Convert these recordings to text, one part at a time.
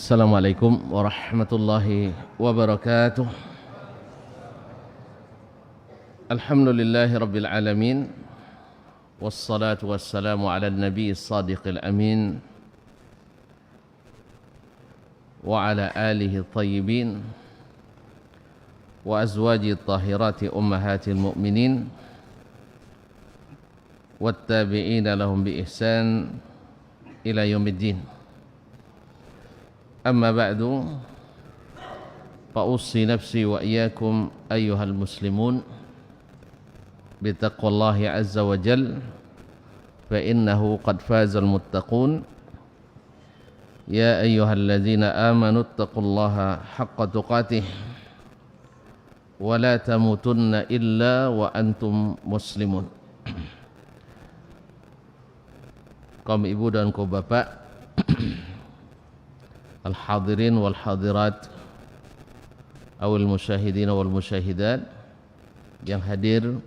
Assalamualaikum warahmatullahi wabarakatuh. Alhamdulillahi rabbil alamin. Wassalatu wassalamu ala nabi sadiqil amin wa ala alihi tayyibin wa azwaji tahirati ummahatil mu'minin wattabi'ina lahum bi ihsan ila yaumiddin. أما بعد فأوصي نفسي وإياكم أيها المسلمون بتقوى الله عز وجل فإنه قد فاز المتقون يا أيها الذين آمنوا اتقوا الله حق تقاته ولا تموتن إلا وأنتم مسلمون. Kaum ibu dan kaum bapak, al-hadirin wal hadirat awal musyahidin wal musyahidat yang hadir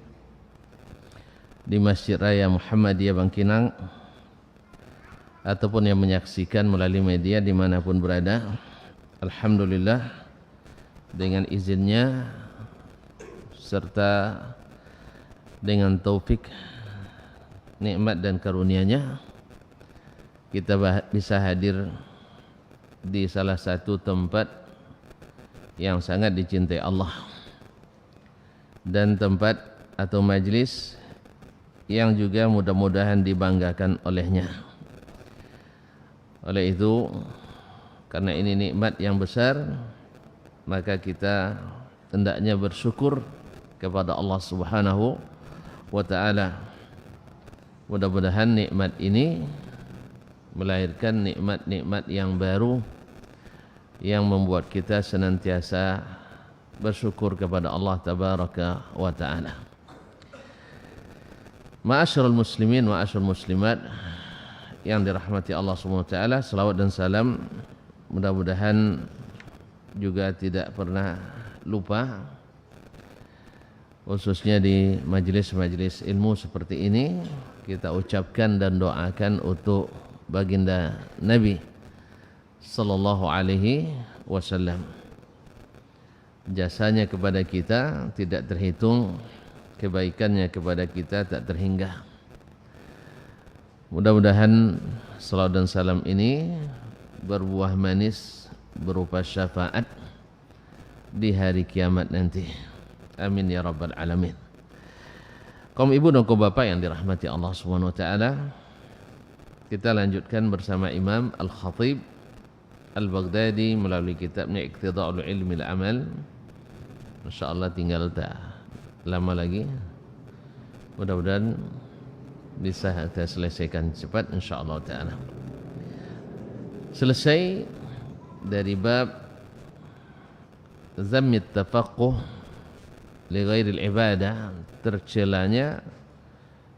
di Masjid Raya Muhammadiyah Bangkinang ataupun yang menyaksikan melalui media dimanapun berada. Alhamdulillah, dengan izinnya serta dengan taufik, nikmat dan karunia-Nya kita bisa hadir di salah satu tempat yang sangat dicintai Allah dan tempat atau majlis yang juga mudah-mudahan dibanggakan olehnya. Oleh itu, karena ini nikmat yang besar, maka kita hendaknya bersyukur kepada Allah Subhanahu wa taala. Mudah-mudahan nikmat ini melahirkan nikmat-nikmat yang baru yang membuat kita senantiasa bersyukur kepada Allah Tabaraka wa Ta'ala. Ma'asyiral muslimin, ma'asyiral muslimat yang dirahmati Allah Subhanahu wa Ta'ala, salawat dan salam mudah-mudahan juga tidak pernah lupa, khususnya di majelis-majelis ilmu seperti ini, kita ucapkan dan doakan untuk baginda Nabi sallallahu alaihi wasallam. Jasanya kepada kita tidak terhitung, kebaikannya kepada kita tak terhingga. Mudah-mudahan salawat dan salam ini berbuah manis berupa syafaat di hari kiamat nanti. Amin ya rabbal alamin. Kaum ibu dan kaum bapak yang dirahmati Allah Subhanahu wa taala, kita lanjutkan bersama Imam Al-Khatib Al-Baghdadi melalui kitabnya Iqtida'ul Ilmi Al-Amal. InsyaAllah tinggal tak lama lagi, mudah-mudahan bisa kita selesaikan cepat insyaAllah ta'ala. Selesai dari bab Zammit Tafaqquh li ghairil ibadah, tercelanya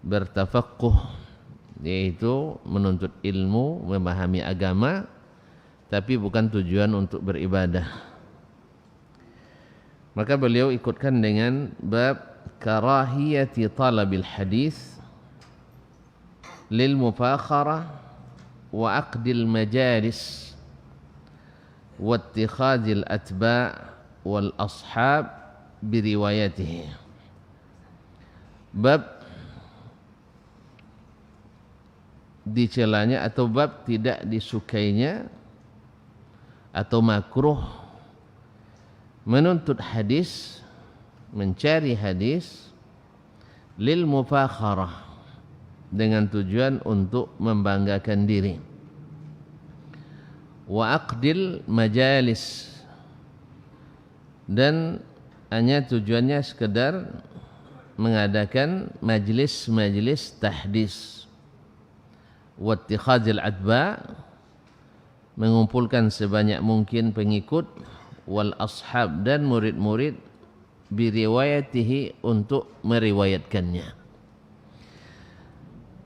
bertafaqquh, yaitu menuntut ilmu, memahami agama, tapi bukan tujuan untuk beribadah. Maka beliau ikutkan dengan bab karahiyati talabil hadis lil mufakharah wa aqdil majalis wa ittikhadil atba' wal ashab biriwayatihi. Bab dicelanya atau bab tidak disukainya atau makruh menuntut hadis, mencari hadis lil mufakharah, dengan tujuan untuk membanggakan diri, wa aqdil majalis, dan hanya tujuannya sekedar mengadakan majlis-majlis tahdis, wattikhadzil adba, mengumpulkan sebanyak mungkin pengikut, wal ashab, dan murid-murid, biriwayatihi, untuk meriwayatkannya.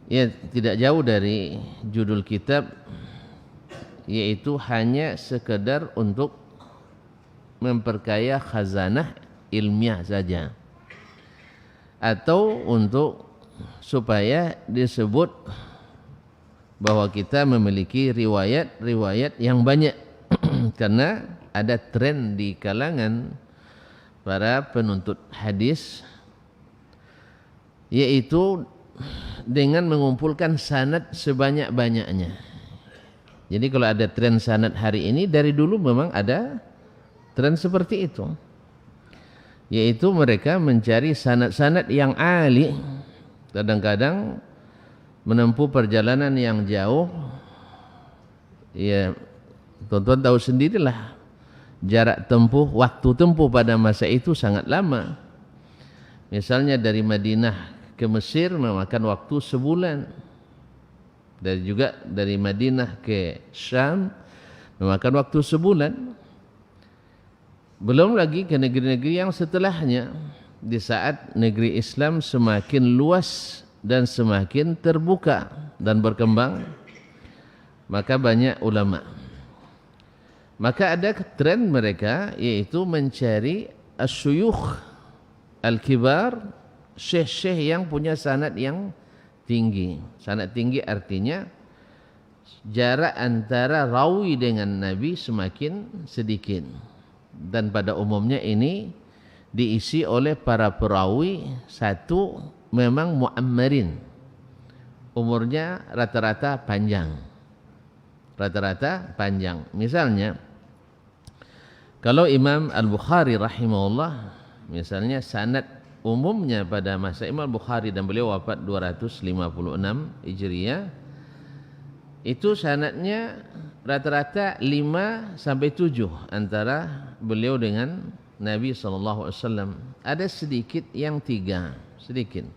Ya, tidak jauh dari judul kitab, yaitu hanya sekedar untuk memperkaya khazanah ilmiah saja, atau untuk supaya disebut bahwa kita memiliki riwayat-riwayat yang banyak Karena ada tren di kalangan para penuntut hadis, yaitu dengan mengumpulkan sanad sebanyak-banyaknya. Jadi kalau ada tren sanad hari ini, dari dulu memang ada tren seperti itu, yaitu mereka mencari sanad-sanad yang ali, kadang-kadang menempuh perjalanan yang jauh. Ya, tuan-tuan tahu sendirilah, jarak tempuh, waktu tempuh pada masa itu sangat lama. Misalnya dari Madinah ke Mesir memakan waktu sebulan. Dari Madinah ke Syam memakan waktu sebulan. Belum lagi ke negeri-negeri yang setelahnya. Di saat negeri Islam semakin luas dan semakin terbuka dan berkembang, maka banyak ulama. Maka ada tren mereka, yaitu mencari asyuyukh al-kibar, syekh-syekh yang punya sanad yang tinggi. Sanad tinggi artinya jarak antara rawi dengan Nabi semakin sedikit, dan pada umumnya ini diisi oleh para perawi. Satu memang mu'ammarin, umurnya rata-rata panjang. Misalnya kalau Imam Al-Bukhari rahimahullah, misalnya sanad umumnya pada masa Imam Bukhari, dan beliau wafat 256 Hijriah, itu sanadnya rata-rata 5 sampai 7 antara beliau dengan Nabi SAW. Ada sedikit yang 3, sedikit.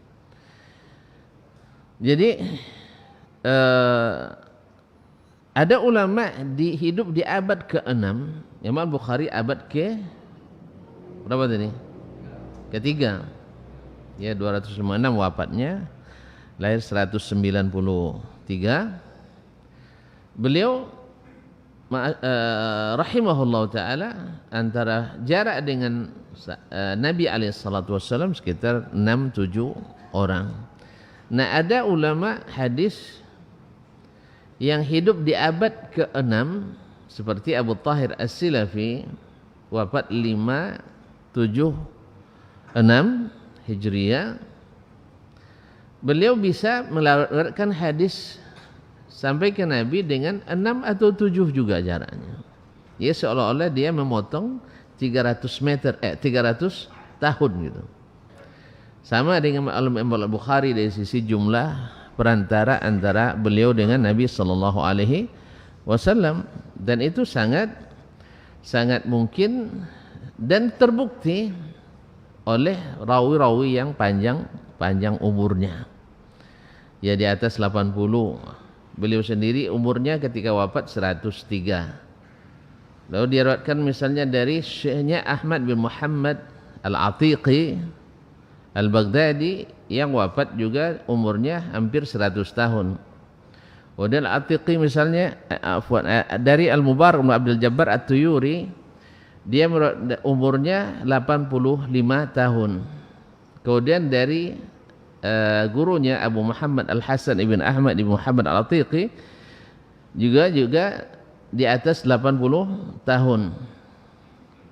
Jadi ada ulama hidup di abad ke-6, Imam Bukhari abad ke berapa tadi? Ketiga. Ya, 256 wafatnya, lahir 193. Beliau rahimahullah ta'ala, antara jarak dengan Nabi SAW sekitar 6-7 orang. Nah, ada ulama hadis yang hidup di abad ke-6 seperti Abu Tahir As-Silafi, wafat 576 Hijriah. Beliau bisa melawarkan hadis sampai ke Nabi dengan 6 atau 7 juga jaraknya. Ya, seolah-olah dia memotong 300 tahun gitu. Sama dengan Imam Al-Bukhari dari sisi jumlah perantara antara beliau dengan Nabi sallallahu alaihi wasallam, dan itu sangat mungkin dan terbukti oleh rawi-rawi yang panjang umurnya. Ya, di atas 80. Beliau sendiri umurnya ketika wafat 103. Lalu diriwayatkan misalnya dari syekhnya Ahmad bin Muhammad Al-Atiqi Al-Baghdadi yang wafat juga umurnya hampir 100 tahun. Kemudian Al-Atiqi misalnya dari Al-Mubarak bin Abdul Jabbar At-Tuyuri, dia umurnya 85 tahun. Kemudian dari gurunya Abu Muhammad Al-Hasan ibn Ahmad ibn Muhammad Al-Atiqi juga di atas 80 tahun.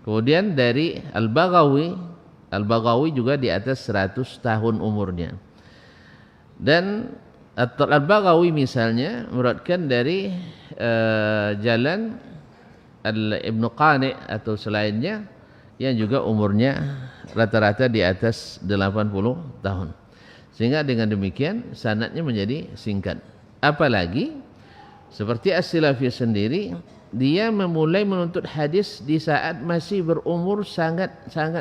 Kemudian dari Al-Baghawi juga di atas 100 tahun umurnya. Dan Al-Baghawi misalnya meriwayatkan dari jalan Ibn Qani atau selainnya yang juga umurnya rata-rata di atas 80 tahun. Sehingga dengan demikian sanadnya menjadi singkat. Apalagi seperti As-Silafi sendiri, dia memulai menuntut hadis di saat masih berumur sangat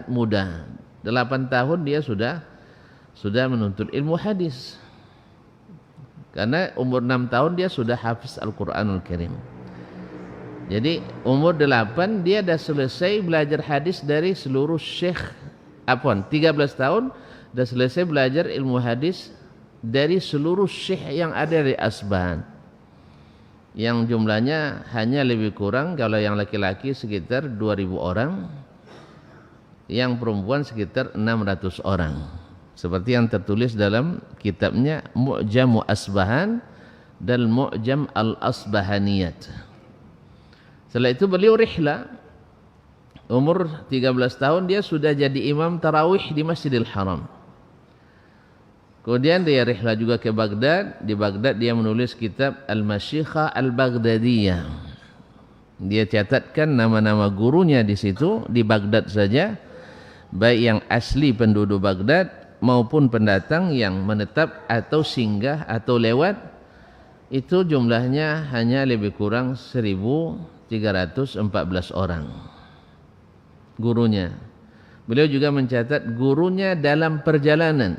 muda. 8 tahun dia sudah menuntut ilmu hadis. Karena umur 6 tahun dia sudah hafiz Al-Quranul Karim. Jadi umur 8 dia dah selesai belajar hadis dari seluruh syekh. 13 tahun dah selesai belajar ilmu hadis dari seluruh syekh yang ada di Asbahan, yang jumlahnya hanya lebih kurang, kalau yang laki-laki sekitar 2.000 orang, yang perempuan sekitar 600 orang, seperti yang tertulis dalam kitabnya Mu'jamu Asbahan dan Mu'jam Al-Asbahaniyat. Setelah itu beliau rihlah. Umur 13 tahun dia sudah jadi imam tarawih di Masjidil Haram. Kemudian dia rihlah juga ke Baghdad. Di Baghdad dia menulis kitab Al-Masyikhah Al-Baghdadiyah. Dia catatkan nama-nama gurunya di situ, di Baghdad saja, baik yang asli penduduk Baghdad maupun pendatang yang menetap atau singgah atau lewat. Itu jumlahnya hanya lebih kurang 1314 orang gurunya. Beliau juga mencatat gurunya dalam perjalanan.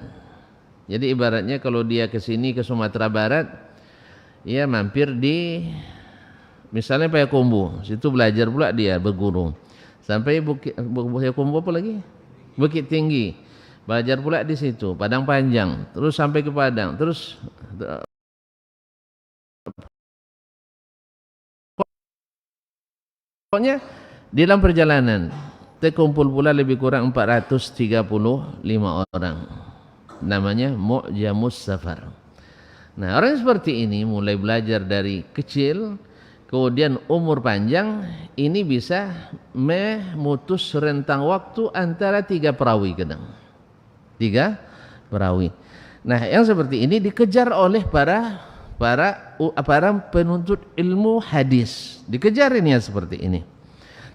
Jadi ibaratnya kalau dia ke sini ke Sumatera Barat, ia mampir di misalnya Payakumbuh, situ belajar pula dia berguru. Sampai Payakumbuh apa lagi? Bukit Tinggi. Belajar pula di situ, Padang Panjang, terus sampai ke Padang, terus pokoknya di dalam perjalanan terkumpul pula lebih kurang 435 orang. Namanya Mu'jamus Safar. Nah, orang seperti ini mulai belajar dari kecil, kemudian umur panjang, ini bisa memutus rentang waktu antara 3 perawi kadang. 3 perawi. Nah, yang seperti ini dikejar oleh para penuntut ilmu hadis. Dikejar ini yang seperti ini.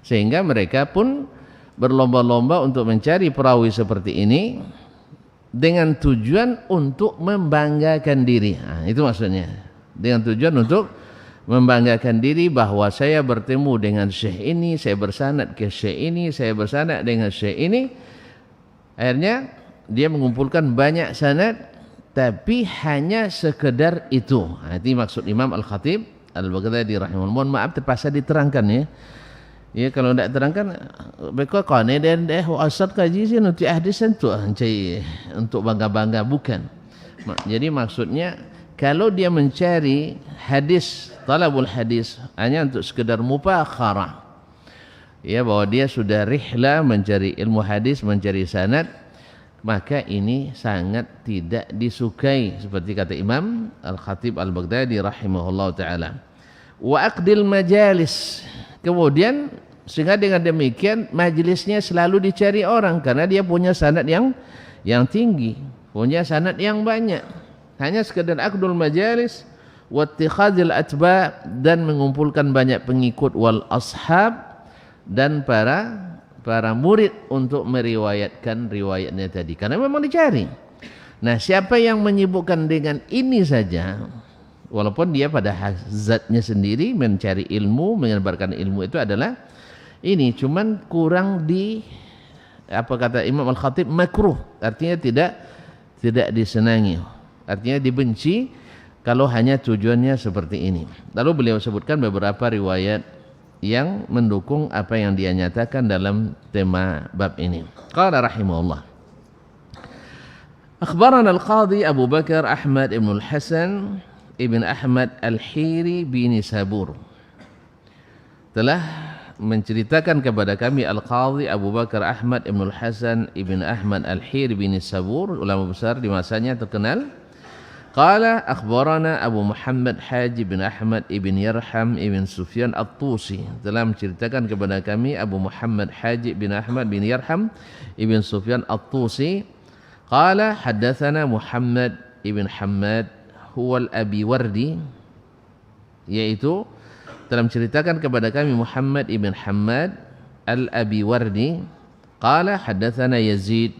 Sehingga mereka pun berlomba-lomba untuk mencari perawi seperti ini dengan tujuan untuk membanggakan diri. Nah, itu maksudnya. Dengan tujuan untuk membanggakan diri bahwa saya bertemu dengan syekh ini, saya bersanad ke syekh ini, saya bersanad dengan syekh ini. Akhirnya dia mengumpulkan banyak sanad, tapi hanya sekedar itu. Nah, itu maksud Imam Al-Khatib Al-Baghdadi rahimahullah. Mohon maaf terpaksa diterangkan ya. Ya, kalau tidak terangkan, mereka kane dan asal kaji sih nanti hadis untuk bangga-bangga, bukan. Jadi maksudnya kalau dia mencari hadis, talabul hadis hanya untuk sekedar mupakharah, ya, bahwa dia sudah rihlah mencari ilmu hadis, mencari sanad, maka ini sangat tidak disukai, seperti kata Imam Al-Khatib Al-Baghdadi rahimahullah ta'ala. Wa aqdil majalis. Kemudian sehingga dengan demikian majlisnya selalu dicari orang karena dia punya sanad yang tinggi, punya sanad yang banyak. Hanya sekedar aqdul majalis wa ittikhadil atba, dan mengumpulkan banyak pengikut, wal ashab, dan para murid untuk meriwayatkan riwayatnya tadi karena memang dicari. Nah, siapa yang menyibukkan dengan ini saja, walaupun dia pada zatnya sendiri mencari ilmu, menyebarkan ilmu itu adalah ini, cuman kurang apa kata Imam Al-Khatib, makruh, artinya tidak disenangi, artinya dibenci kalau hanya tujuannya seperti ini. Lalu beliau sebutkan beberapa riwayat yang mendukung apa yang dia nyatakan dalam tema bab ini. Qala rahimahullah, akhbarana al-Qadhi Abu Bakar Ahmad ibn al-Hasan ibn Ahmad al-Hiri bin Sabur telah menceritakan kepada kami Al-Qadhi Abu Bakar Ahmad ibn al-Hasan ibn Ahmad al-Hiri bin Sabur, ulama besar di masanya terkenal. Qala akhbarana Abu Muhammad Haji bin Ahmad ibn Yarham ibn Sufyan At-Tusi, telah menceritakan kepada kami Abu Muhammad Haji bin Ahmad bin Yarham ibn Sufyan At-Tusi. Qala haddatsana Muhammad ibn Hammad huwa al-Abi Wardi, yaitu telah menceritakan kepada kami Muhammad ibn Hammad al-Abi Wardi. Qala haddatsana Yazid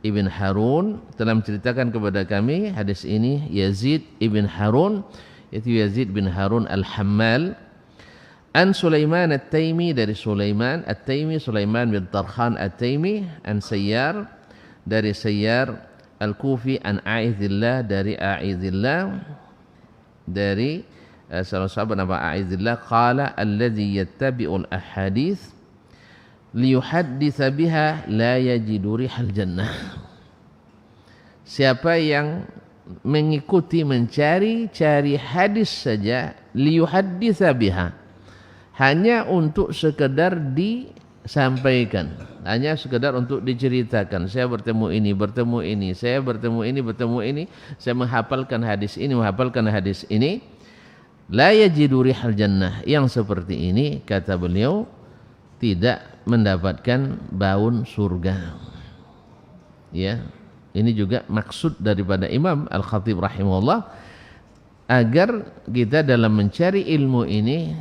ibn Harun, telah menceritakan kepada kami hadis ini Yazid ibn Harun, yaitu Yazid bin Harun al-Hammal. An Sulaiman at-Taimi, dari Sulaiman at-Taimi, Sulaiman bin Tarkhan at-Taimi. An Sayyar, dari Sayyar al-Kufi. An A'idillah, dari A'idillah, dari salah sahabat nama A'idillah. Qala alladhi yattabi'ul ahadith liyuhadditha biha la yajidu rihal jannah. Siapa yang mengikuti, mencari hadis saja, liyuhadditha biha, hanya untuk sekedar disampaikan, hanya sekedar untuk diceritakan, saya bertemu ini, saya bertemu ini, saya menghafalkan hadis ini, La yajidu rihal jannah, yang seperti ini kata beliau tidak mendapatkan bau surga. Ya, ini juga maksud daripada Imam Al-Khatib rahimahullah, agar kita dalam mencari ilmu ini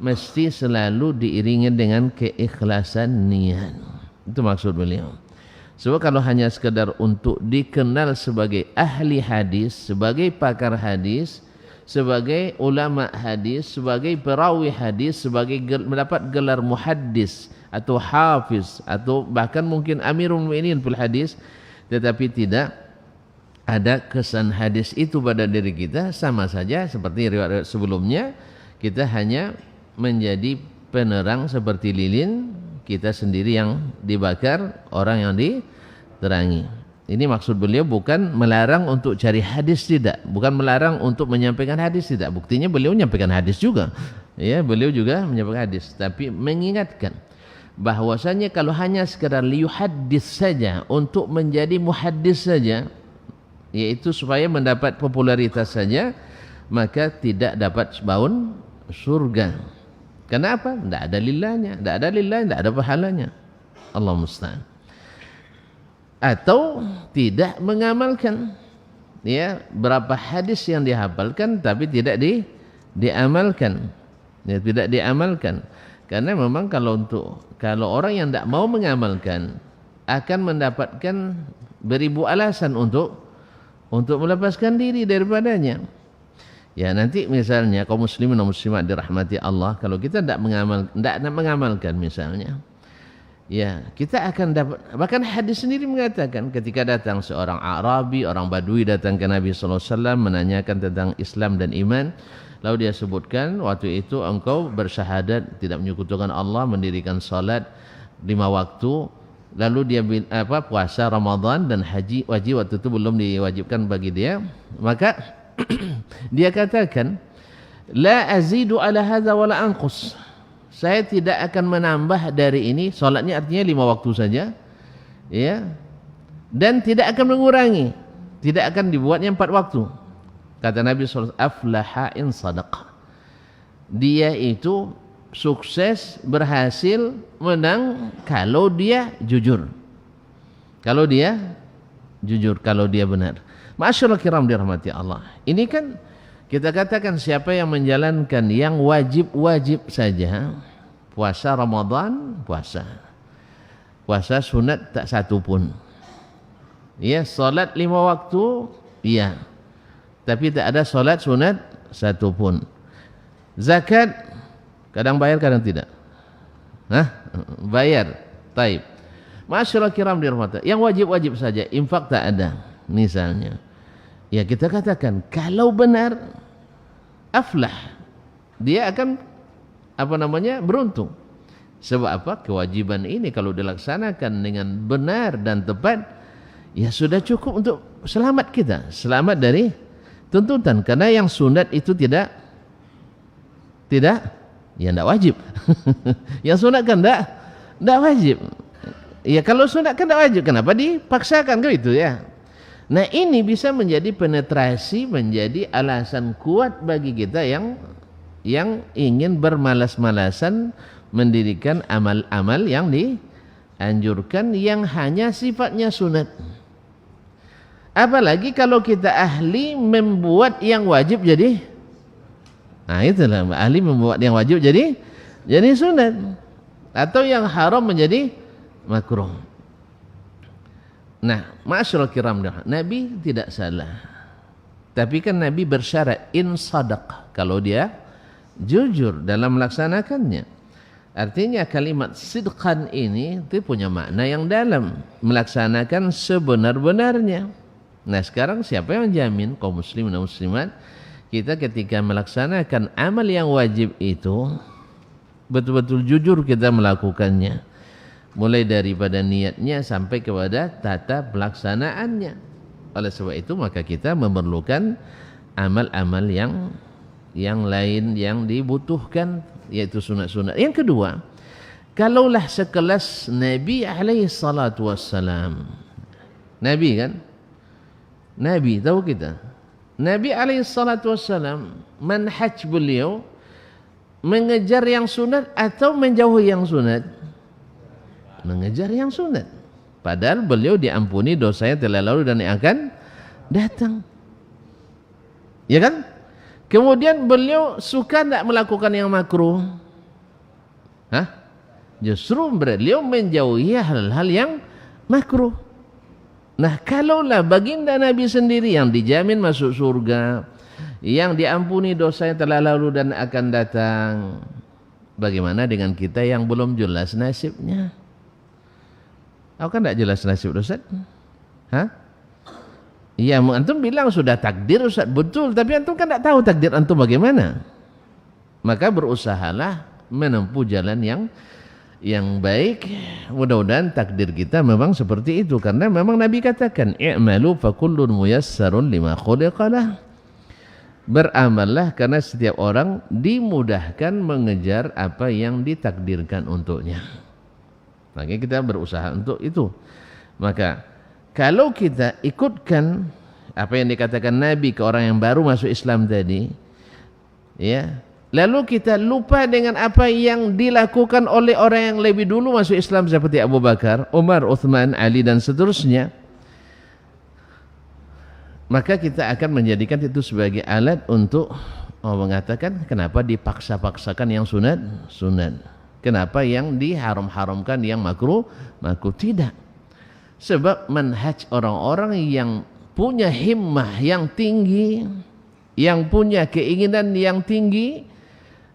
mesti selalu diiringi dengan keikhlasan niat. Itu maksud beliau. Sebab kalau hanya sekedar untuk dikenal sebagai ahli hadis, sebagai pakar hadis, sebagai ulama hadis, sebagai perawi hadis, sebagai mendapat gelar muhaddis atau hafiz atau bahkan mungkin amirul mu'minin fil hadis, tetapi tidak ada kesan hadis itu pada diri kita, sama saja seperti riwayat sebelumnya, kita hanya menjadi penerang seperti lilin, kita sendiri yang dibakar, orang yang diterangi. Ini maksud beliau bukan melarang untuk cari hadis, tidak, bukan melarang untuk menyampaikan hadis, tidak. Buktinya beliau menyampaikan hadis juga, ya, beliau juga menyampaikan hadis, tapi mengingatkan bahwasanya kalau hanya sekedar liyuhaddis saja, untuk menjadi muhaddis saja, yaitu supaya mendapat popularitas saja, maka tidak dapat baun surga. Kenapa? Tidak ada lillahnya, tidak ada lillah, tidak ada pahalanya. Allah musta'an. Atau tidak mengamalkan, ya, berapa hadis yang dihafalkan tapi tidak diamalkan, ya, tidak diamalkan. Karena memang kalau orang yang tidak mau mengamalkan akan mendapatkan beribu alasan untuk melepaskan diri daripadanya. Ya, nanti misalnya kaum muslimin dan muslimat dirahmati Allah, kalau kita tidak mengamalkan misalnya, ya, kita akan dapat, bahkan hadis sendiri mengatakan ketika datang seorang Arabi, orang Badui datang ke Nabi sallallahu alaihi wasallam menanyakan tentang Islam dan iman, lalu dia sebutkan, waktu itu engkau bersyahadat tidak menyekutukan Allah, mendirikan salat 5 waktu, lalu dia puasa Ramadan dan haji wajib, waktu itu belum diwajibkan bagi dia, maka dia katakan, la azidu ala hadza wala anqus, saya tidak akan menambah dari ini, salatnya artinya 5 waktu saja, ya, dan tidak akan mengurangi, tidak akan dibuatnya 4 waktu. Kata Nabi SAW, aflaha in sadaq, dia itu sukses, berhasil, menang kalau dia jujur, kalau dia benar. Ma'asyiral kiram dirahmati Allah, ini kan kita katakan siapa yang menjalankan yang wajib-wajib saja, puasa Ramadan, puasa sunat tak satu pun, ya, salat 5 waktu, iya, tapi tak ada salat sunat satu pun. Zakat kadang bayar kadang tidak, bayar, taib. Ma'asyiral kiram dirahmati, yang wajib-wajib saja, infak tak ada misalnya, ya, kita katakan kalau benar aflah, dia akan beruntung. Sebab apa? Kewajiban ini kalau dilaksanakan dengan benar dan tepat, ya sudah cukup untuk selamat kita, selamat dari tuntutan. Karena yang sunat itu tidak ya tidak wajib. Yang sunat kan tidak wajib. Ya, kalau sunat kan tidak wajib, kenapa dipaksakan kan itu, ya. Nah, ini bisa menjadi penetrasi, menjadi alasan kuat bagi kita yang ingin bermalas-malasan mendirikan amal-amal yang dianjurkan yang hanya sifatnya sunat. Apalagi kalau kita ahli membuat yang wajib jadi, itulah ahli membuat yang wajib jadi sunat, atau yang haram menjadi makruh. Nah, ma'asyiral kiram, Nabi tidak salah, tapi kan Nabi bersyarat in sadaq, kalau dia jujur dalam melaksanakannya. Artinya kalimat sidqan ini itu punya makna yang dalam, melaksanakan sebenar-benarnya. Nah, sekarang siapa yang jamin kaum muslimin dan muslimat, kita ketika melaksanakan amal yang wajib itu betul-betul jujur kita melakukannya, mulai daripada niatnya sampai kepada tata pelaksanaannya. Oleh sebab itu maka kita memerlukan amal-amal yang lain yang dibutuhkan, yaitu sunat-sunat. Yang kedua, kalaulah sekelas Nabi alaihi salatu wassalam, Nabi kan, Nabi tahu kita, Nabi SAW manhaj beliau mengejar yang sunat atau menjauhi yang sunat? Mengejar yang sunat. Padahal beliau diampuni dosanya telah lalu dan yang akan datang. Ya kan? Kemudian beliau suka tidak melakukan yang makruh? Hah? Justru beliau menjauhi hal-hal yang makruh. Nah, kalaulah baginda Nabi sendiri yang dijamin masuk surga, yang diampuni dosanya telah lalu dan akan datang, bagaimana dengan kita yang belum jelas nasibnya? Aku kan tidak jelas nasib, Ustaz. Hah? Iya, antum bilang sudah takdir, Ustaz. Betul, tapi antum kan tidak tahu takdir antum bagaimana. Maka berusahalah menempuh jalan yang baik. Mudah-mudahan takdir kita memang seperti itu, karena memang Nabi katakan i'malu fakullun muyassarun lima khuliqalah. Beramallah karena setiap orang dimudahkan mengejar apa yang ditakdirkan untuknya. Makanya kita berusaha untuk itu. Maka kalau kita ikutkan apa yang dikatakan Nabi ke orang yang baru masuk Islam tadi, ya, lalu kita lupa dengan apa yang dilakukan oleh orang yang lebih dulu masuk Islam seperti Abu Bakar, Umar, Uthman, Ali dan seterusnya, maka kita akan menjadikan itu sebagai alat untuk mengatakan kenapa dipaksa-paksakan yang sunat, kenapa yang diharam-haramkan yang makruh, tidak. Sebab manhaj orang-orang yang punya himmah yang tinggi, yang punya keinginan yang tinggi,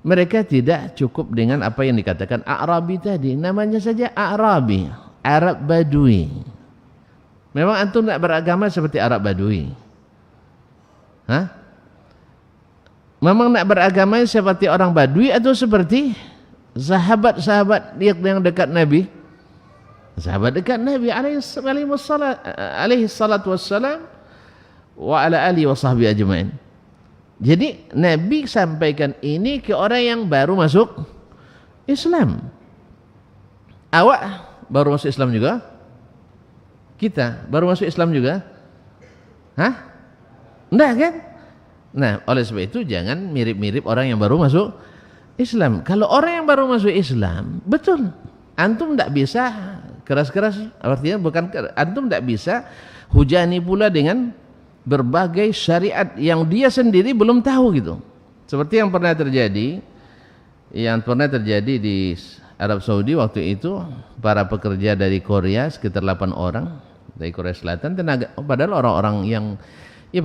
mereka tidak cukup dengan apa yang dikatakan A'rabi tadi. Namanya saja A'rabi, Arab Badui. Memang antum tidak beragama seperti Arab Badui? Hah? Memang tidak beragama seperti orang Badui atau seperti sahabat-sahabat yang dekat Nabi? Sahabat dekat Nabi alaihi salatu wassalam wa ala alihi wa sahbihi ajma'in. Jadi Nabi sampaikan ini ke orang yang baru masuk Islam. Awak baru masuk Islam juga? Kita baru masuk Islam juga? Hah? Enggak kan? Nah, oleh sebab itu jangan mirip-mirip orang yang baru masuk Islam. Kalau orang yang baru masuk Islam, betul, antum tidak bisa keras-keras, artinya bukan antum tidak bisa hujani pula dengan berbagai syariat yang dia sendiri belum tahu gitu. Seperti yang pernah terjadi di Arab Saudi waktu itu, para pekerja dari Korea sekitar 8 orang dari Korea Selatan, padahal orang-orang yang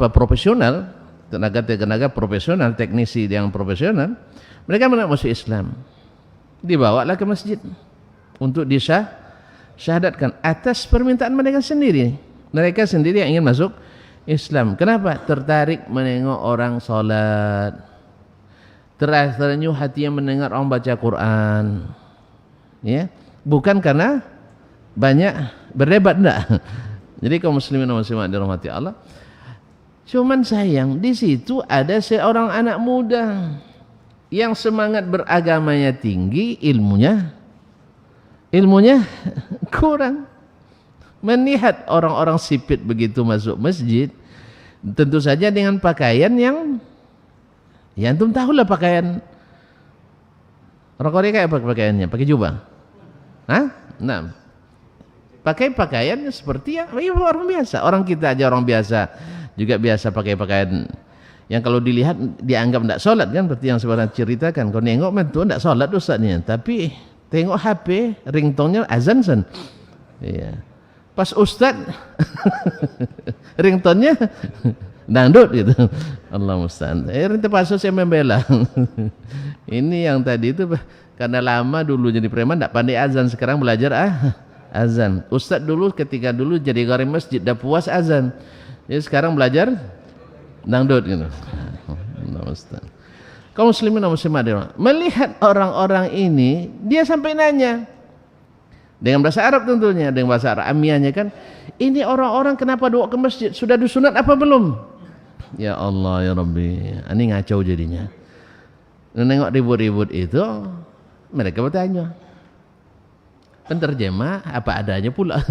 profesional, tenaga profesional, teknisi yang profesional, mereka masuk Islam, dibawalah ke masjid untuk syahadatkan atas permintaan mereka sendiri. Mereka sendiri yang ingin masuk Islam. Kenapa? Tertarik menengok orang sholat, terenyuh hatinya mendengar orang baca Quran, ya, bukan karena banyak berdebat, enggak. Jadi kaum muslimin dan muslimat dirahmati Allah, cuman sayang di situ ada seorang anak muda yang semangat beragamanya tinggi, ilmunya kurang. Melihat orang-orang sipit begitu masuk masjid, tentu saja dengan pakaian yang ya antum tahulah pakaian orang Korea kayak apa pakaiannya, pakai jubah. Hah? Nah, pakai pakaian seperti orang biasa. Orang kita aja orang biasa juga biasa pakai pakaian yang kalau dilihat dianggap tidak sholat kan, seperti yang sebenarnya ceritakan. Kalau nengok mentu tidak sholat dosanya, tapi tengok HP ringtone-nya azan sen. Iya. Pas ustad ringtone-nya dangdut gitu. Allah musta'an. Terpaksa saya membela. Ini yang tadi itu karena lama dulu jadi preman tidak pandai azan, sekarang belajar azan. Ustad dulu ketika dulu jadi gharim masjid dah puas azan. Jadi sekarang belajar dangdut gitu. Allah musta'an. Kaum muslimin dan muslimat melihat orang-orang ini, dia sampai nanya dengan bahasa Arab tentunya, dengan bahasa Arab amiannya kan, ini orang-orang kenapa doa ke masjid, sudah disunat apa belum? Ya Allah ya Rabbi, ini ngacau jadinya. Nengok ribut-ribut itu, mereka bertanya, penterjemah apa adanya pula.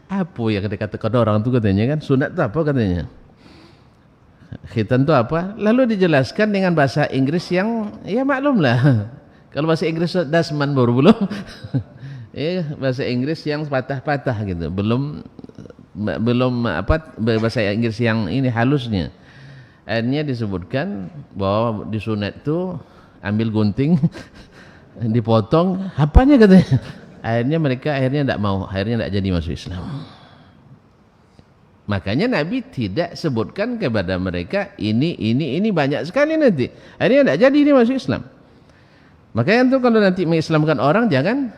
Apa yang kata orang itu katanya kan, sunat itu apa katanya? Khitan itu apa? Lalu dijelaskan dengan bahasa Inggris yang ya maklumlah. Kalau bahasa Inggris dasman baru belum. Bahasa Inggris yang patah-patah gitu. Belum bahasa Inggris yang ini halusnya. Akhirnya disebutkan bahwa di sunat itu ambil gunting dipotong, apanya katanya. Akhirnya mereka tidak mau, akhirnya tidak jadi masuk Islam. Makanya Nabi tidak sebutkan kepada mereka ini banyak sekali nanti. Akhirnya tidak jadi ini masuk Islam. Makanya itu kalau nanti mengislamkan orang jangan,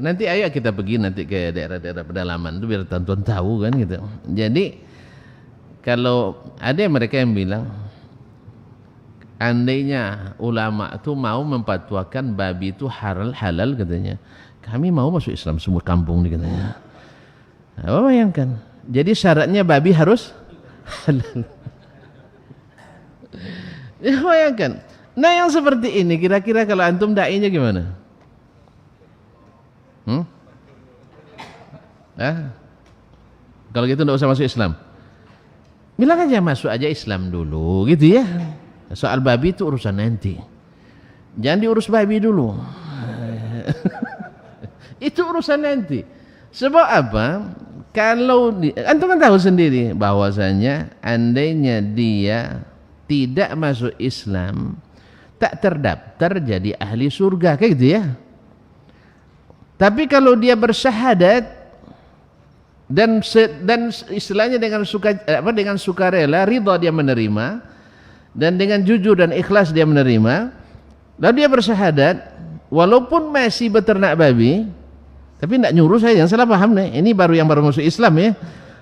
nanti ayo kita pergi nanti ke daerah-daerah pedalaman itu biar tuan-tuan tahu kan gitu. Jadi kalau ada mereka yang bilang andainya ulama itu mau memfatwakan babi itu halal katanya, kami mau masuk Islam semua kampung nih katanya. Nah, bayangkan. Jadi syaratnya babi harus halal. Ya bayangkan. Nah yang seperti ini kira-kira kalau antum da'inya gimana? Kalau gitu tidak usah masuk Islam. Bilang aja masuk aja Islam dulu gitu ya. Soal babi itu urusan nanti. Jangan diurus babi dulu. Itu urusan nanti. Sebab apa? Kalau antum kan tahu sendiri bahwasanya andainya dia tidak masuk Islam, tak terdaftar jadi ahli surga kayak gitu ya. Tapi kalau dia bersyahadat dan istilahnya dengan sukarela, ridha dia menerima dan dengan jujur dan ikhlas dia menerima, lalu dia bersyahadat walaupun masih beternak babi, tapi tidak nyuruh saya, jangan salah paham nih. Ini yang baru masuk Islam ya.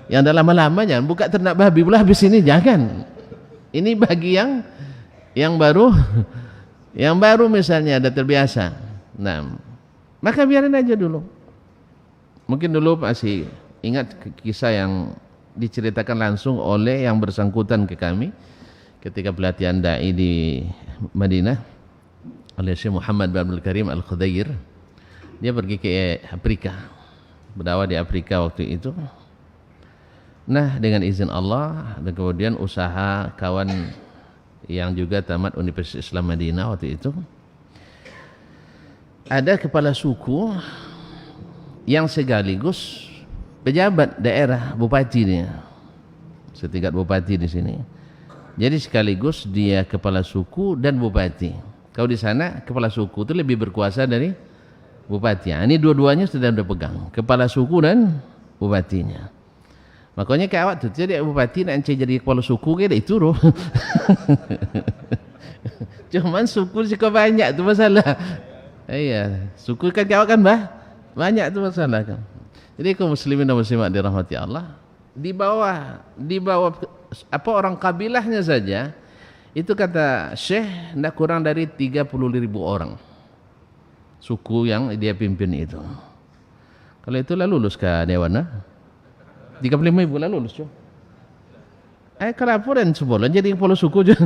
Yang dah lama-lama jangan buka ternak babi pula habis ini, jangan. Ini bagi yang baru misalnya ada terbiasa. Nah, maka biarin aja dulu. Mungkin dulu masih ingat kisah yang diceritakan langsung oleh yang bersangkutan ke kami ketika pelatihan dai di Madinah oleh Syekh Muhammad bin Abdul Karim Al-Khudair. Dia pergi ke Afrika, berdakwah di Afrika waktu itu. Nah, dengan izin Allah dan kemudian usaha kawan yang juga tamat Universitas Islam Madinah waktu itu, ada kepala suku yang sekaligus pejabat daerah, bupatinya, setingkat bupati di sini. Jadi sekaligus dia kepala suku dan bupati. Kalau di sana kepala suku itu lebih berkuasa dari bupati. Ini dua-duanya sudah pegang, kepala suku dan bupatinya. Makanya kayak awak tuh jadi bupati nak jadi kepala suku kita itu roh. Cuman suku sih kau banyak tu masalah. Iya, suku kan kau kan banyak tu masalah kan. Jadi kaum muslimin dan muslimat dirahmati Allah, di bawah apa orang kabilahnya saja itu kata Syekh tidak kurang dari 30.000 orang suku yang dia pimpin itu. Kalau itulah lulus ke Dewan 35.000 lah lulus cuy. Kelapuran sebulan jadi kepala suku je.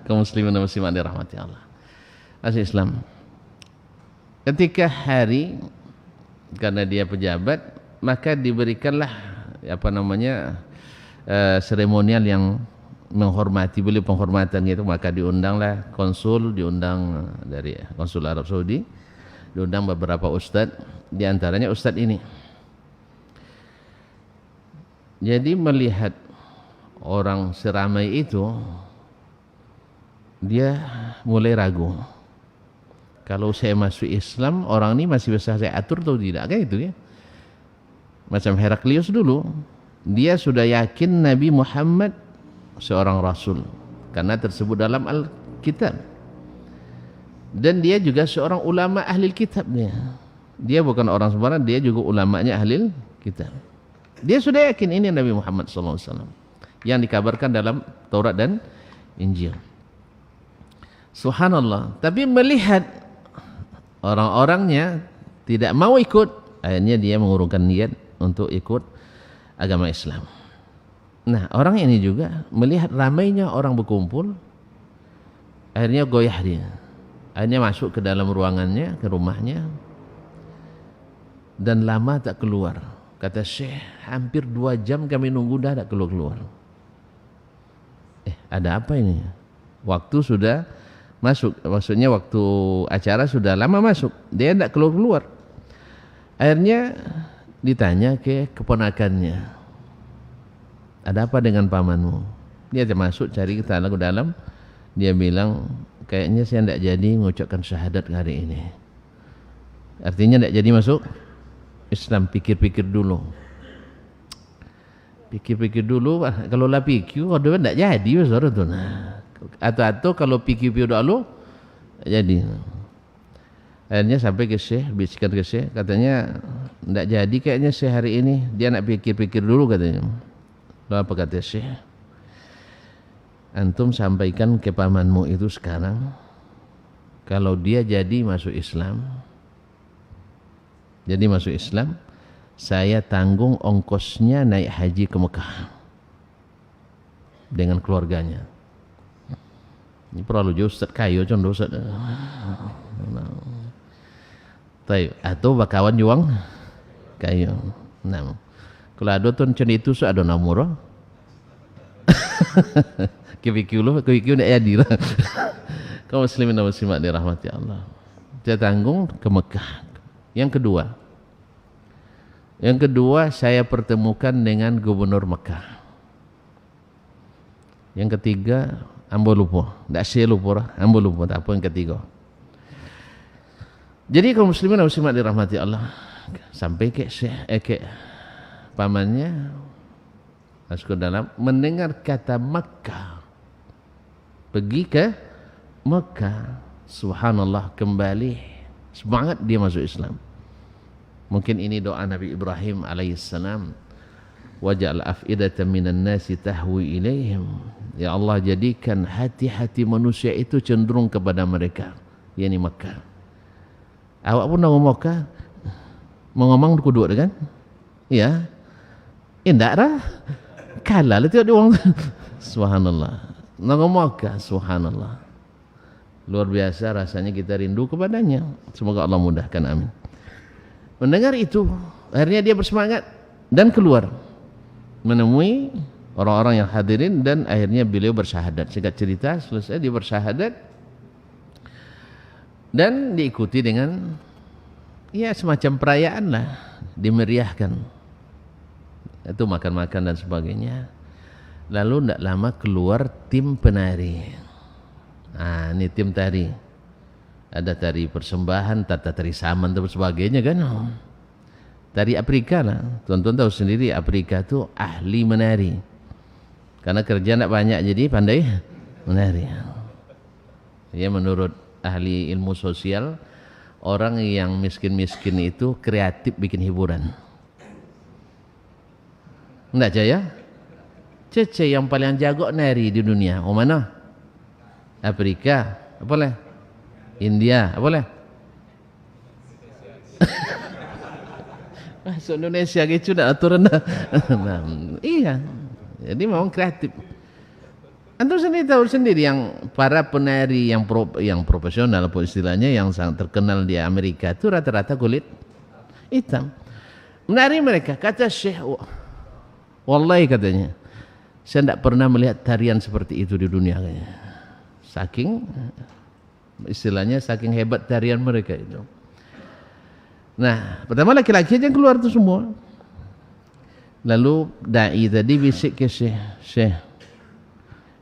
Kaum muslimin dan muslimat dirahmati Allah. Asal Islam. Ketika hari karena dia pejabat, maka diberikanlah seremonial yang menghormati beliau, penghormatan itu, maka diundanglah konsul, diundang dari konsul Arab Saudi, diundang beberapa ustadz, diantaranya ustadz ini. Jadi melihat orang seramai itu, dia mulai ragu. Kalau saya masuk Islam, orang ini masih bisa saya atur atau tidak, kan itu ya. Macam Heraklius dulu, dia sudah yakin Nabi Muhammad seorang Rasul karena tersebut dalam Alkitab. Dan dia juga seorang ulama ahli kitabnya. Dia bukan orang sembarang, dia juga ulamanya ahli kitab. Dia sudah yakin ini Nabi Muhammad SAW yang dikabarkan dalam Taurat dan Injil. Subhanallah. Tapi melihat orang-orangnya tidak mau ikut, akhirnya dia mengurungkan niat untuk ikut agama Islam. Nah, orang ini juga melihat ramainya orang berkumpul, akhirnya goyah dia. Akhirnya masuk ke dalam ruangannya, ke rumahnya, dan lama tak keluar. Kata Syekh, hampir 2 jam kami nunggu dah tak keluar-keluar. Ada apa ini? Waktu sudah masuk, maksudnya waktu acara sudah lama masuk, dia tak keluar-keluar. Akhirnya ditanya ke keponakannya, ada apa dengan pamanmu? Dia masuk cari ke dalam, dia bilang, kayaknya saya tidak jadi mengucapkan syahadat hari ini. Artinya tidak jadi masuk Islam. Pikir-pikir dulu, kalau lah pikir, kalau tidak jadi besar tu. Atau kalau pikir-pikir dulu, jadi. Akhirnya sampai ke Syekh, bisikan ke Syekh, katanya tidak jadi kayaknya Syekh hari ini. Dia nak pikir-pikir dulu katanya. Lalu apa kata Syekh? Antum sampaikan ke pamanmu itu sekarang, kalau dia jadi masuk Islam, saya tanggung ongkosnya naik haji ke Mekah dengan keluarganya. Ini perlu jauh Ustaz kayu contoh Ustaz. Atau bakawan juang kayu. Nah, kalau ada tuan macam itu so ada nomor. Kipikiu nak jadi lah. Kaum muslimin dan muslimat dirahmati Allah. Dia tanggung ke Mekah. Yang kedua saya pertemukan dengan gubernur Mekah. Yang ketiga ambo lupa. Tak saya lupa lah. Ambo lupa tak apa yang ketiga. Jadi kaum muslimin dan muslimat dirahmati Allah, sampai ke pamannya masuk ke dalam, mendengar kata Makkah, pergi ke Makkah, subhanallah, kembali semangat dia masuk Islam. Mungkin ini doa Nabi Ibrahim alaihissalam, waj'al af'idatan minan nasi tahwi ilaihim, ya Allah jadikan hati-hati manusia itu cenderung kepada mereka, yakni Makkah. Awak pun nak ngomong Makkah, mau ngomong kudu kan? Ya, indah lah. Kalah lah tengok dia orang. Subhanallah. Nak ngomong Makkah, subhanallah. Luar biasa rasanya kita rindu kepadanya. Semoga Allah mudahkan, amin. Mendengar itu, akhirnya dia bersemangat dan keluar menemui orang-orang yang hadirin, dan akhirnya beliau bersyahadat. Singkat cerita, selesai dia bersyahadat dan diikuti dengan ya semacam perayaan lah, dimeriahkan. Itu makan-makan dan sebagainya. Lalu tidak lama keluar tim penari. Ini tim tari. Ada tari persembahan, tata tari saman dan sebagainya kan. Tari Afrika lah. Tuan-tuan tahu sendiri Afrika tu ahli menari. Karena kerja tidak banyak jadi pandai menari. Ya, menurut ahli ilmu sosial, orang yang miskin-miskin itu kreatif bikin hiburan. Enggak Jaya? Cece yang paling jago nari di dunia. Oh mana? Afrika. Apa boleh? India. Apa boleh? Masuk Indonesia gitu dah aturan dah. Nah, iya. Jadi memang kreatif. Antum sendiri tahu sendiri, yang para penari yang profesional apa istilahnya, yang sangat terkenal di Amerika itu rata-rata kulit hitam. Menari mereka, kata Syekh, wallahi katanya, saya tidak pernah melihat tarian seperti itu di dunia katanya. Saking istilahnya saking hebat tarian mereka itu. Nah, pertama laki-laki yang keluar itu semua. Lalu dai tadi bisik ke Syekh,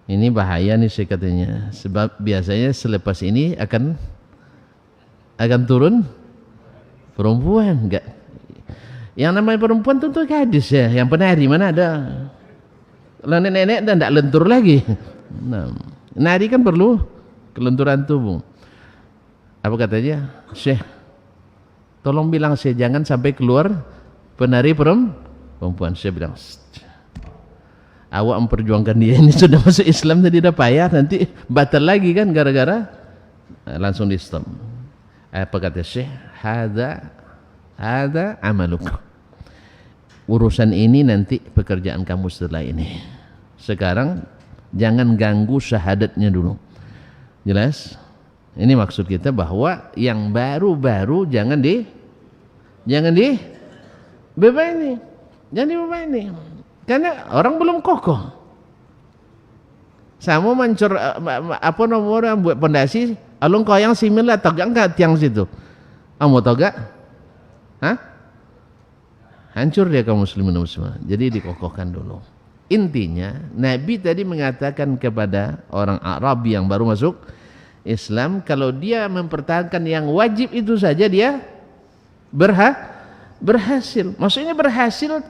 ini bahaya nih Syekh katanya, sebab biasanya selepas ini akan turun perempuan. Enggak, yang namanya perempuan tentu gadis ya, yang penari mana ada. Kalau nenek-nenek dan tidak lentur lagi. Nah, nari kan perlu kelenturan tubuh. Apa katanya? Syekh, tolong bilang saya jangan sampai keluar penari perempuan. Saya bilang, awak memperjuangkan dia ini sudah masuk Islam tadi dah payah, nanti batal lagi kan gara-gara. Langsung di stop. Apa kata Syekh? Hada amaluk. Urusan ini nanti pekerjaan kamu setelah ini. Sekarang jangan ganggu syahadatnya dulu. Jelas? Ini maksud kita bahwa yang baru-baru jangan di bebani. Jangan dibebani. Karena orang belum kokoh. Sama mancur apa nomor buat pondasi, alung kau yang similar tegak enggak tiang situ. Mau tegak? Hah? Hancur dia kaum muslimin dan muslimat. Jadi dikokohkan dulu. Intinya Nabi tadi mengatakan kepada orang Arab yang baru masuk Islam, kalau dia mempertahankan yang wajib itu saja dia berhasil. Maksudnya berhasil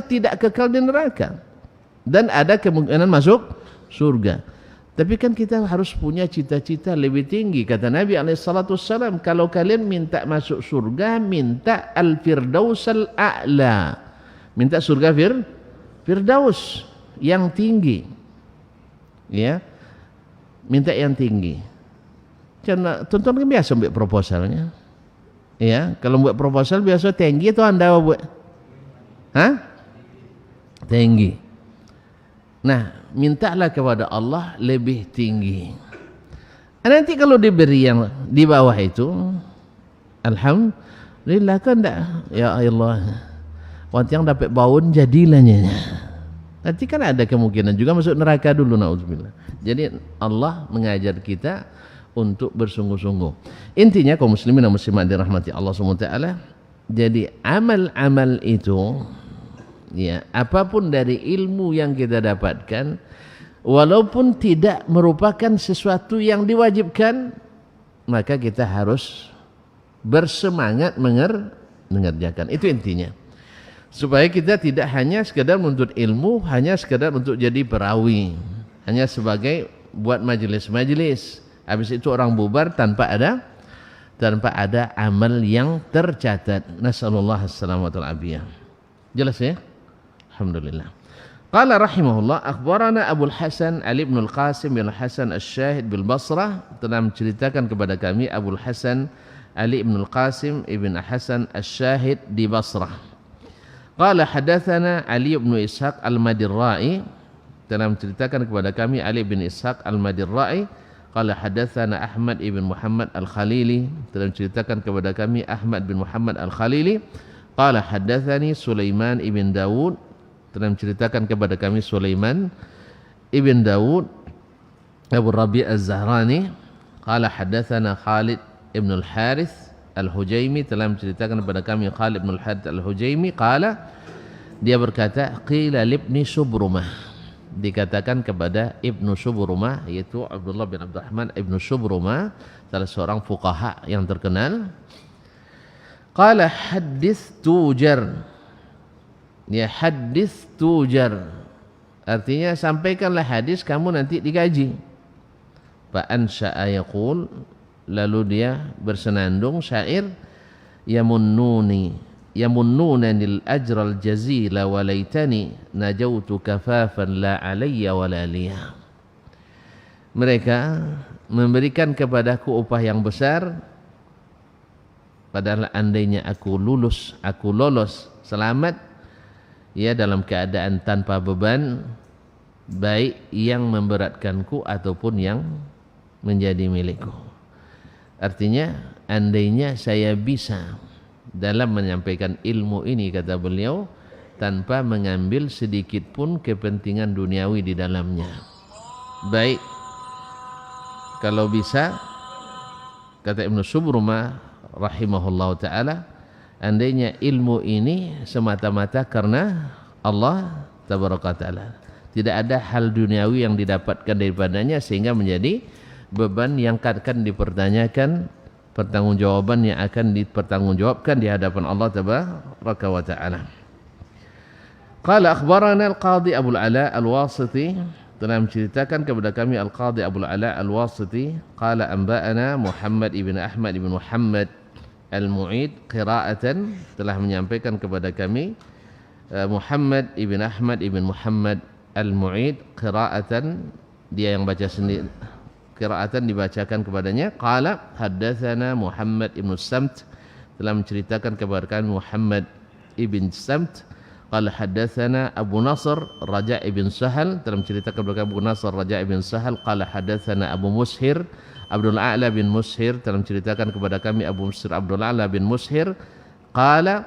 tidak kekal di neraka dan ada kemungkinan masuk surga. Tapi kan kita harus punya cita-cita lebih tinggi. Kata Nabi SAW, kalau kalian minta masuk surga, minta al-firdaus al-a'la, minta surga firdaus yang tinggi, ya, minta yang tinggi. Karena tonton biasa buat proposalnya. Ya, kalau buat proposal biasa tinggi itu Anda buat. Hah? Tinggi. Nah, mintalah kepada Allah lebih tinggi. Nanti kalau diberi yang di bawah itu, alhamdulillah kan enggak. Ya Allah. Wanti yang dapat baun jadilahnya. Nanti kan ada kemungkinan juga masuk neraka dulu, naudzubillah. Jadi Allah mengajar kita untuk bersungguh-sungguh. Intinya kaum muslimin dan muslimat dirahmati Allah SWT, jadi amal-amal itu, ya, apapun dari ilmu yang kita dapatkan, walaupun tidak merupakan sesuatu yang diwajibkan, maka kita harus bersemangat mengerjakan. Itu intinya. Supaya kita tidak hanya sekedar menuntut ilmu, hanya sekedar untuk jadi perawi, hanya sebagai buat majelis-majelis. Habis itu orang bubar tanpa ada amal yang tercatat. Nasallallahu as-salamata wal afiyah. Jelas ya? Alhamdulillah. Qala rahimahullah, akhbarana Abu Hasan Ali bin Al-Qasim bin Hasan Asy-Syahid bil Basrah, telah menceritakan kepada kami Abu Hasan Ali bin Al-Qasim ibn Hasan Asy-Syahid di Basrah. Qala hadatsana Ali bin Ishaq Al-Madirra'i, telah menceritakan kepada kami Ali bin Ishaq Al-Madirra'i. Qala hadatsana Ahmad ibn Muhammad Al-Khalili, telah menceritakan kepada kami Ahmad bin Muhammad Al-Khalili. Qala hadatsani Sulaiman ibn Dawud, telah menceritakan kepada kami Sulaiman ibn Dawud Abu Rabi' Az-Zahrani. Qala hadatsana Khalid ibn Al-Harith Al-Hujaimi, telah menceritakan kepada kami Khalid ibn Al-Harith Al-Hujaimi. Qala, dia berkata, qila libni Subrumah, dikatakan kepada Ibnu Subrumah, yaitu Abdullah bin Abdurrahman Ibnu Subrumah, salah seorang fuqaha yang terkenal. Qala hadits tujar, ya, hadits tujar, artinya sampaikanlah hadis, kamu nanti digaji. Fa ansha'a yaqul, lalu dia bersenandung syair, yamunnunanil ajral jazila walaitani najautu kafafan la alayya wala liya. Mereka memberikan kepadaku upah yang besar, padahal andainya aku lolos selamat, ya, dalam keadaan tanpa beban, baik yang memberatkanku ataupun yang menjadi milikku. Artinya andainya saya bisa dalam menyampaikan ilmu ini, kata beliau, tanpa mengambil sedikit pun kepentingan duniawi di dalamnya. Baik, kalau bisa, kata Ibnu Subrumah rahimahullah ta'ala, andainya ilmu ini semata-mata karena Allah tabaraka ta'ala, tidak ada hal duniawi yang didapatkan daripadanya sehingga menjadi beban yang akan dipertanyakan, pertanggungjawaban yang akan dipertanggungjawabkan di hadapan Allah tabaraka wa ta'ala. Qala akhbarana al-Qadhi Abu al-Ala al-Wasiti, telah menceritakan kepada kami al-Qadhi Abu al-Ala al-Wasiti. Qala anba'ana Muhammad ibn Ahmad ibn Muhammad al-Mu'id qira'atan, telah menyampaikan kepada kami Muhammad ibn Ahmad ibn Muhammad al-Mu'id qira'atan, dia yang baca sendiri, qira'atan dibacakan kepadanya. Qala haddatsana Muhammad ibn Samt, telah menceritakan kepada kami Muhammad ibn Samt. Qala haddatsana Abu Nasr Raja' ibn Sahal, telah menceritakan kepada kami Abu Nasr Raja' ibn Sahal. Qala haddatsana Abu Mushir Abdul A'la bin Mushir, telah menceritakan kepada kami Abu Mushir Abdul A'la bin Mushir. Qala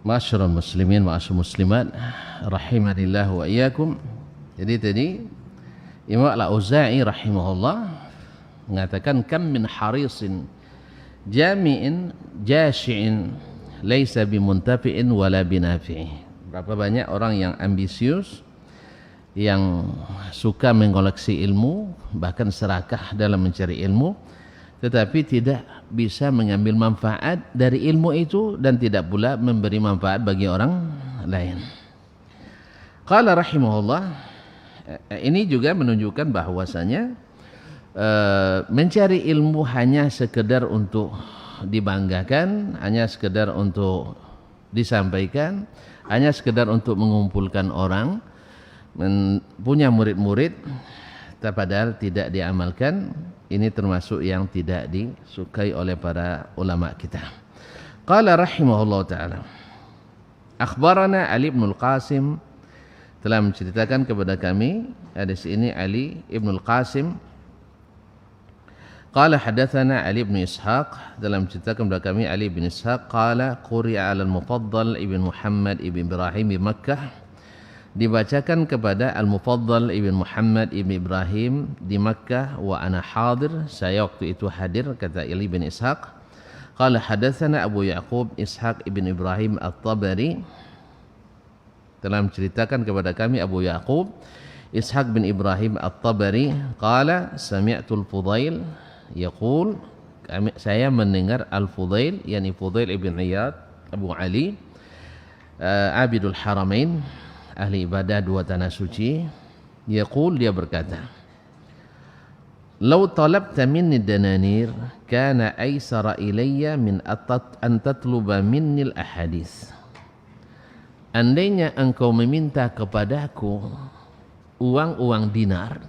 Ma'asyiral muslimin, ma'asyiral muslimat, rahimanillah wa iyyakum. Jadi tadi Imam Al-Auza'i rahimahullah mengatakan kam min harisin jami'in jashi'in laisa bimuntafi'in wala binafi'i. Berapa banyak orang yang ambisius, yang suka mengoleksi ilmu, bahkan serakah dalam mencari ilmu, tetapi tidak bisa mengambil manfaat dari ilmu itu dan tidak pula memberi manfaat bagi orang lain. Qala rahimahullah, ini juga menunjukkan bahwasanya mencari ilmu hanya sekedar untuk dibanggakan, hanya sekedar untuk disampaikan, hanya sekedar untuk mengumpulkan orang, punya murid-murid, padahal tidak diamalkan. Ini termasuk yang tidak disukai oleh para ulama kita. Qala rahimahullah ta'ala, akhbarana Ali ibn al-Qasim, telah menceritakan kepada kami hadis ini Ali ibn al-Qasim. Qala hadatsana Ali ibn Ishaq, dalam menceritakan kepada kami Ali ibn Ishaq, qala quri'a 'ala al-Mufaddal ibn Muhammad ibn Ibrahim di Makkah, dibacakan kepada Al-Mufaddal ibn Muhammad ibn Ibrahim di Makkah, wa ana hadir, saya waktu itu hadir, kata Ali bin Ishaq. Qala hadatsana Abu Ya'qub Ishaq ibn Ibrahim At-Tabari, telah menceritakan kepada kami Abu Ya'qub Ishaq bin Ibrahim At-Tabari, qala sami'tu al-Fudail yaqul, saya mendengar Al-Fudail, yakni Fudail ibn Iyad Abu Ali, Abidul Haramain, ahli ibadah dua tanah suci, yaqul, dia berkata, "Law talabta minni dananir kana aysara ilayya min an tatluba minni al-ahadits." Andainya engkau meminta kepadaku uang-uang dinar,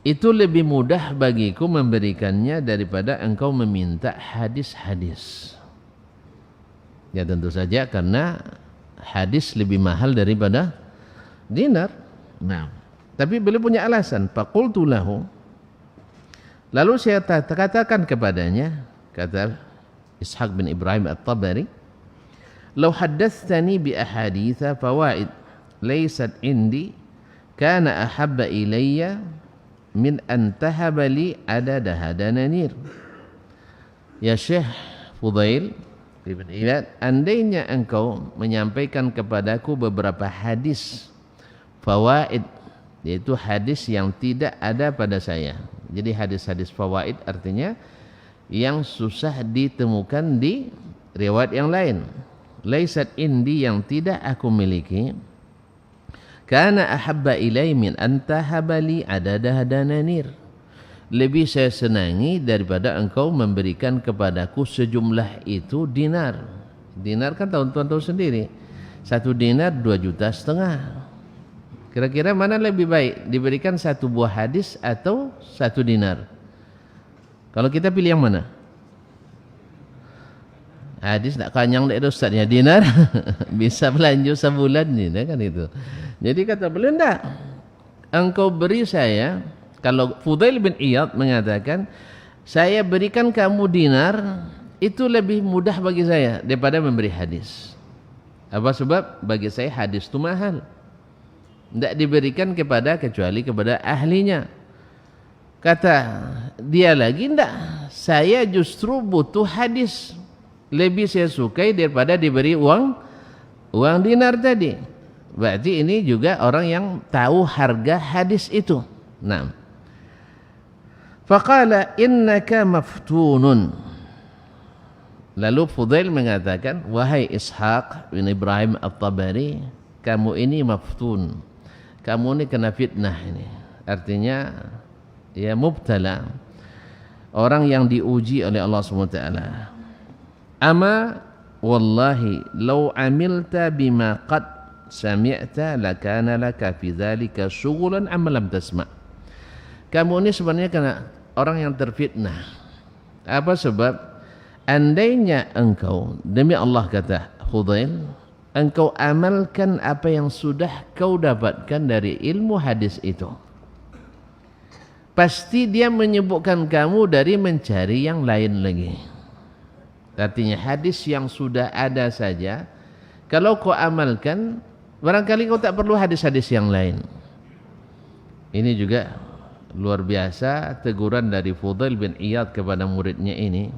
itu lebih mudah bagiku memberikannya daripada engkau meminta hadis-hadis. Ya tentu saja karena hadis lebih mahal daripada dinar. Nah, tapi beliau punya alasan. Faqultu lahu, lalu saya katakan kepadanya, kata Ishaq bin Ibrahim At-Tabari, "Law haddatsani bi ahaditsa fawaid laysat indi kana ahabba ilayya min an tahaba li adadaha dananir." Ya Syekh Fudail Ibn Iyad, andainya engkau menyampaikan kepadaku beberapa hadis fawaid, yaitu hadis yang tidak ada pada saya. Jadi hadis-hadis fawaid artinya yang susah ditemukan di riwayat yang lain. Laisat indi, yang tidak aku miliki. Kana ahabba ilai min antahabali adadah dananir, lebih saya senangi daripada engkau memberikan kepadaku sejumlah itu dinar. Dinar kan tuan-tuan tahu sendiri, 1 dinar 2,5 juta. Kira-kira mana lebih baik, diberikan 1 buah hadis atau 1 dinar? Kalau kita pilih yang mana? Hadis tak kanyang dek ustaznya, dinar bisa belanja sebulan ni, kan itu. Jadi kata beliau, enggak, engkau beri saya. Kalau Fudail bin Iyad mengatakan, saya berikan kamu dinar, itu lebih mudah bagi saya daripada memberi hadis. Apa sebab? Bagi saya hadis itu mahal, tidak diberikan kecuali kepada ahlinya. Kata dia lagi, tidak, saya justru butuh hadis, lebih saya sukai daripada diberi uang dinar tadi. Berarti ini juga orang yang tahu harga hadis itu. Nah, faqala innaka maftunun. Lalu Fudail mengatakan, wahai Ishaq bin Ibrahim At-Tabari, kamu ini maftun, kamu ini kena fitnah ini. Artinya ya mubtala, orang yang diuji oleh Allah SWT. Ama wallahi law amilta bima qad sami'ta lakana laka fi dzalika syughlan am lam tasma'. Kamu ini sebenarnya kena orang yang terfitnah. Apa sebab? Andainya engkau, demi Allah kata Fudail, engkau amalkan apa yang sudah kau dapatkan dari ilmu hadis itu, pasti dia menyebutkan kamu dari mencari yang lain lagi. Artinya hadis yang sudah ada saja, kalau kau amalkan, barangkali kau tak perlu hadis-hadis yang lain. Ini juga luar biasa teguran dari Fudail bin Iyad kepada muridnya ini.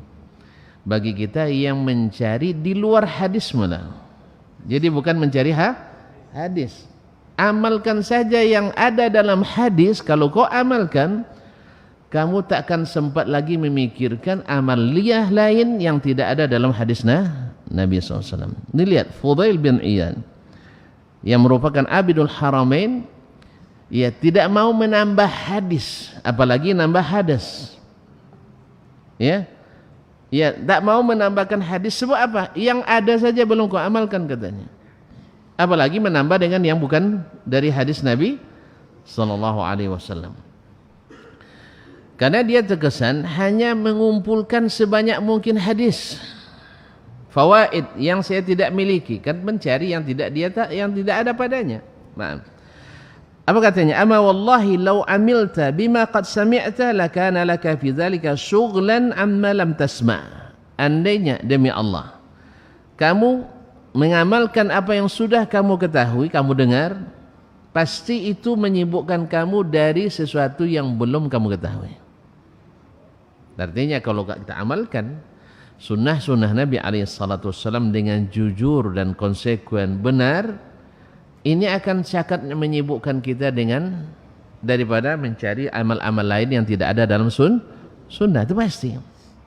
Bagi kita yang mencari di luar hadis malah. Jadi bukan mencari hadis. Amalkan saja yang ada dalam hadis. Kalau kau amalkan, kamu tak akan sempat lagi memikirkan amaliyah lain yang tidak ada dalam hadis Nabi SAW. Ini lihat Fudail bin Iyad yang merupakan Abidul Haramain, ia tidak mau menambah hadis, apalagi nambah hadas. Ya, tak mau menambahkan hadis. Sebab apa? Yang ada saja belum kau amalkan katanya. Apalagi menambah dengan yang bukan dari hadis Nabi sallallahu alaihi wasallam. Karena dia terkesan hanya mengumpulkan sebanyak mungkin hadis, fawaid yang saya tidak miliki, kan mencari yang tidak ada padanya. Maaf. Apa katanya? Ama wallahi law amilta bima qad sami'ta lakana laka fi dzalika syughlan amma lam tasma'. Andainya demi Allah kamu mengamalkan apa yang sudah kamu ketahui, kamu dengar, pasti itu menyibukkan kamu dari sesuatu yang belum kamu ketahui. Artinya kalau kita amalkan sunnah-sunnah Nabi SAW dengan jujur dan konsekuen benar, ini akan sangat menyibukkan kita dengan daripada mencari amal-amal lain yang tidak ada dalam sunnah, itu pasti.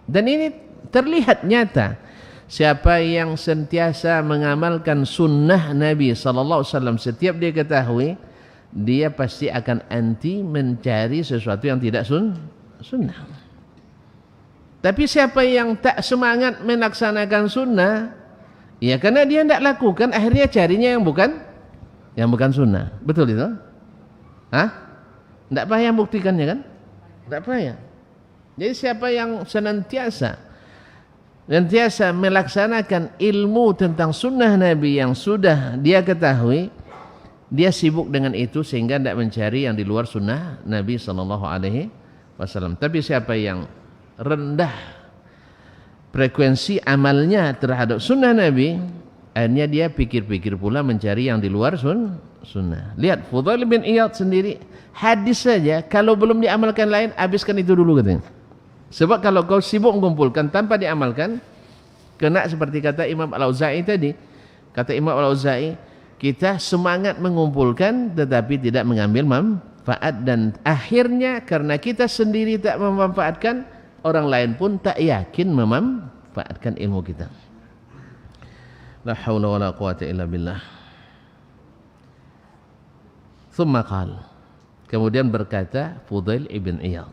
Dan ini terlihat nyata. Siapa yang sentiasa mengamalkan sunnah Nabi SAW setiap dia ketahui, dia pasti akan anti mencari sesuatu yang tidak sunnah. Tapi siapa yang tak semangat melaksanakan sunnah, ya karena dia tidak lakukan, akhirnya carinya yang bukan sunnah. Betul itu? Tidak payah buktikannya kan? Tidak payah. Jadi siapa yang senantiasa melaksanakan ilmu tentang sunnah Nabi yang sudah dia ketahui, dia sibuk dengan itu sehingga tidak mencari yang di luar sunnah Nabi SAW. Tapi siapa yang rendah frekuensi amalnya terhadap sunnah Nabi, akhirnya dia pikir-pikir pula mencari yang di luar sunnah. Lihat Fudail bin Iyad sendiri, hadis saja kalau belum diamalkan lain, habiskan itu dulu katanya. Sebab kalau kau sibuk mengumpulkan tanpa diamalkan, kena seperti kata Imam Al-Auza'i tadi. Kata Imam Al-Auza'i, kita semangat mengumpulkan tetapi tidak mengambil manfaat, dan akhirnya karena kita sendiri tak memanfaatkan, orang lain pun tak yakin memanfaatkan ilmu kita. La haula wala quwata illa billah. Thumma qala, kemudian berkata Fudail ibn Iyad,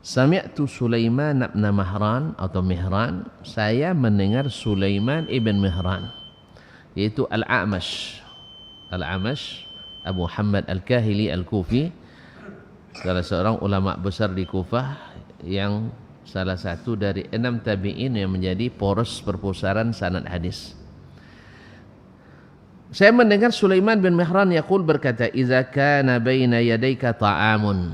sami'tu Sulaiman ibn Mahran atau Mihran, saya mendengar Sulaiman ibn Mihran, yaitu Al-A'mash Abu Muhammad Al-Kahili Al-Kufi, salah seorang ulama besar di Kufah, yang salah satu dari 6 tabi'in yang menjadi poros perpustakaan sanad hadis. Saya mendengar Sulaiman bin Mihran yaqul, berkata, "Idza kana baina yadayka ta'amun."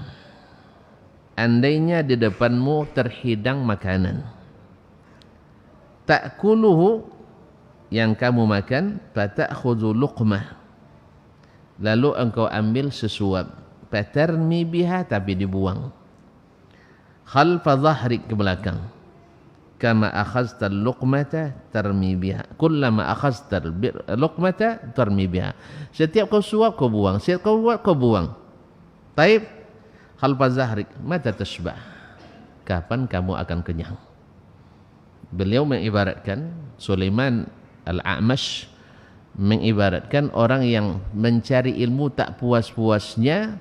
Andainya di depanmu terhidang makanan, ta'kuluhu, yang kamu makan, fata'khudhu luqmah, lalu engkau ambil sesuap, fatarmi biha, tapi dibuang, khalfa dhahrik, ke belakang, kama akhazta luqmata tarmi biha, kullama akhazta luqmata tarmi biha, setiap kau suap kau buang, setiap kau buat kau buang. Taib, khalfa dhahrik, mata tashbah, kapan kamu akan kenyang. Beliau mengibaratkan, Sulaiman Al-A'mash mengibaratkan orang yang mencari ilmu tak puas-puasnya,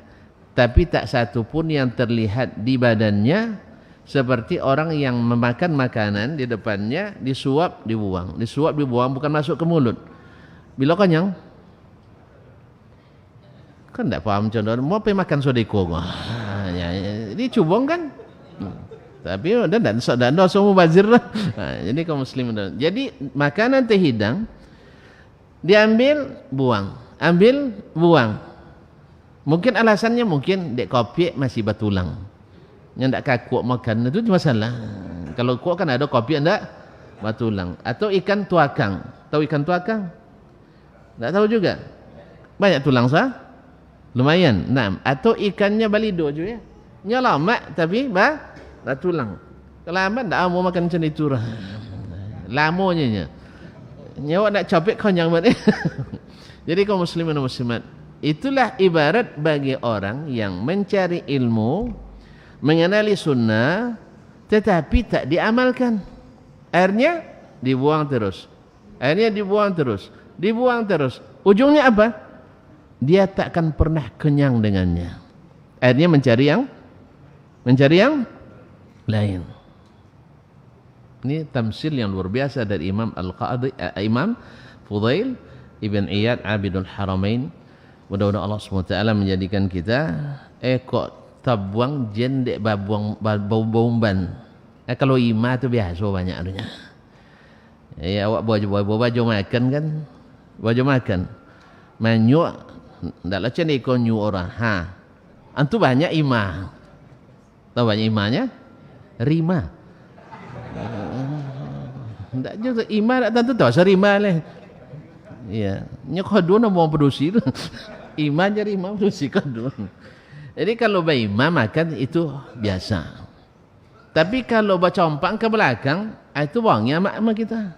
tapi tak satu pun yang terlihat di badannya, seperti orang yang memakan makanan di depannya, disuap dibuang, disuap dibuang, bukan masuk ke mulut. Bila kenyang, kan tak paham contoh, mau pergi makan sodeko, ini cubong kan, tapi dan semua bazir lah. Jadi kaum muslim, jadi makanan terhidang, diambil buang, ambil buang. Mungkin alasannya mungkin dek kopi masih batulang, yang tak kaku makan itu masalah. Kalau kuat kan ada kopi, enggak batulang. Atau ikan tuakang. Tahu ikan tuakang? Tak tahu juga. Banyak tulang sah? Lumayan. Nah, atau ikannya balido juga ya. Nya lama tapi tulang. Kalau amat tak mau makan macam itu lah. Lamanya nya. Nyawa nak capek kau yang mana? Jadi kaum muslimin dan muslimat, itulah ibarat bagi orang yang mencari ilmu, mengenali sunnah, tetapi tak diamalkan. Akhirnya dibuang terus. Dibuang terus. Ujungnya apa? Dia takkan pernah kenyang dengannya. Akhirnya mencari yang lain. Ini tamsil yang luar biasa dari Imam Imam Fudail Ibn Iyad Abidul Haramain. Mudah-mudahan Allah SWT menjadikan kita kok tabuang jendek bau-bauban. Kalau ima tu biasa banyak adanya. Ya awak baju makan kan? Baju makan. Manyuk ndak macam ni kau nyu orang. Antu banyak ima. Tahu banyak imanya? Rima. Ndak juga ima tak tentu tahu serima leh. Ya, nya kadu nak mau produksi tu. Ima je rima produksi kadu. Jadi kalau baima makan itu biasa. Tapi kalau baca ompang ke belakang, itu wangnya mak kita.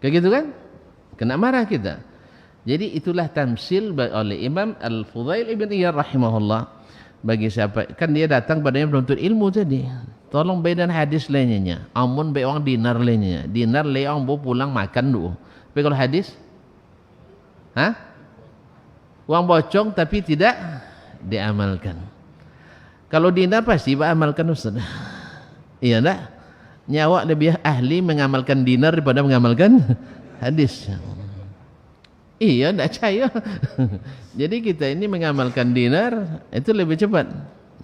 Kayak gitu kan? Kena marah kita. Jadi itulah tamsil oleh Imam Al-Fudail Ibn Iyad rahimahullah. Bagi siapa, kan dia datang padanya menuntut ilmu tadi. Tolong bedakan hadis lainnya. Amun be orang dinar lainnya. Dinar le orang bawa pulang makan dulu. Tapi kalau hadis, uang bocong tapi tidak diamalkan. Kalau dinar pasti amalkan Ustaz. Iya tak? Nyawa lebih ahli mengamalkan dinar daripada mengamalkan hadis. Iya, tak percaya. Jadi kita ini mengamalkan dinar itu lebih cepat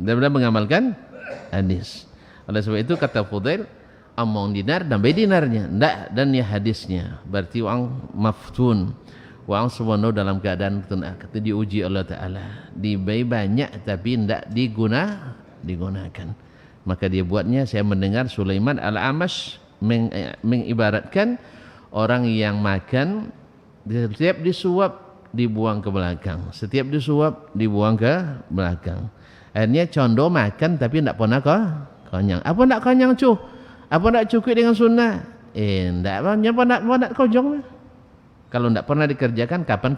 daripada mengamalkan hadis. Oleh sebab itu kata Fudail, among dinar dan dinarnya, tidak dan ya hadisnya. Berarti orang maftun, orang sebenarnya dalam keadaan kata diuji Allah Taala, dibai banyak tapi tidak digunakan. Maka dia buatnya. Saya mendengar Sulaiman Al-Amash mengibaratkan orang yang makan setiap disuap dibuang ke belakang, setiap disuap dibuang ke belakang. Akhirnya condo makan tapi tidak pernah kenyang. Apa nak kenyang cu? Apa nak cukup dengan sunnah? Tidak nak kojong. Kalau tidak pernah dikerjakan, kapan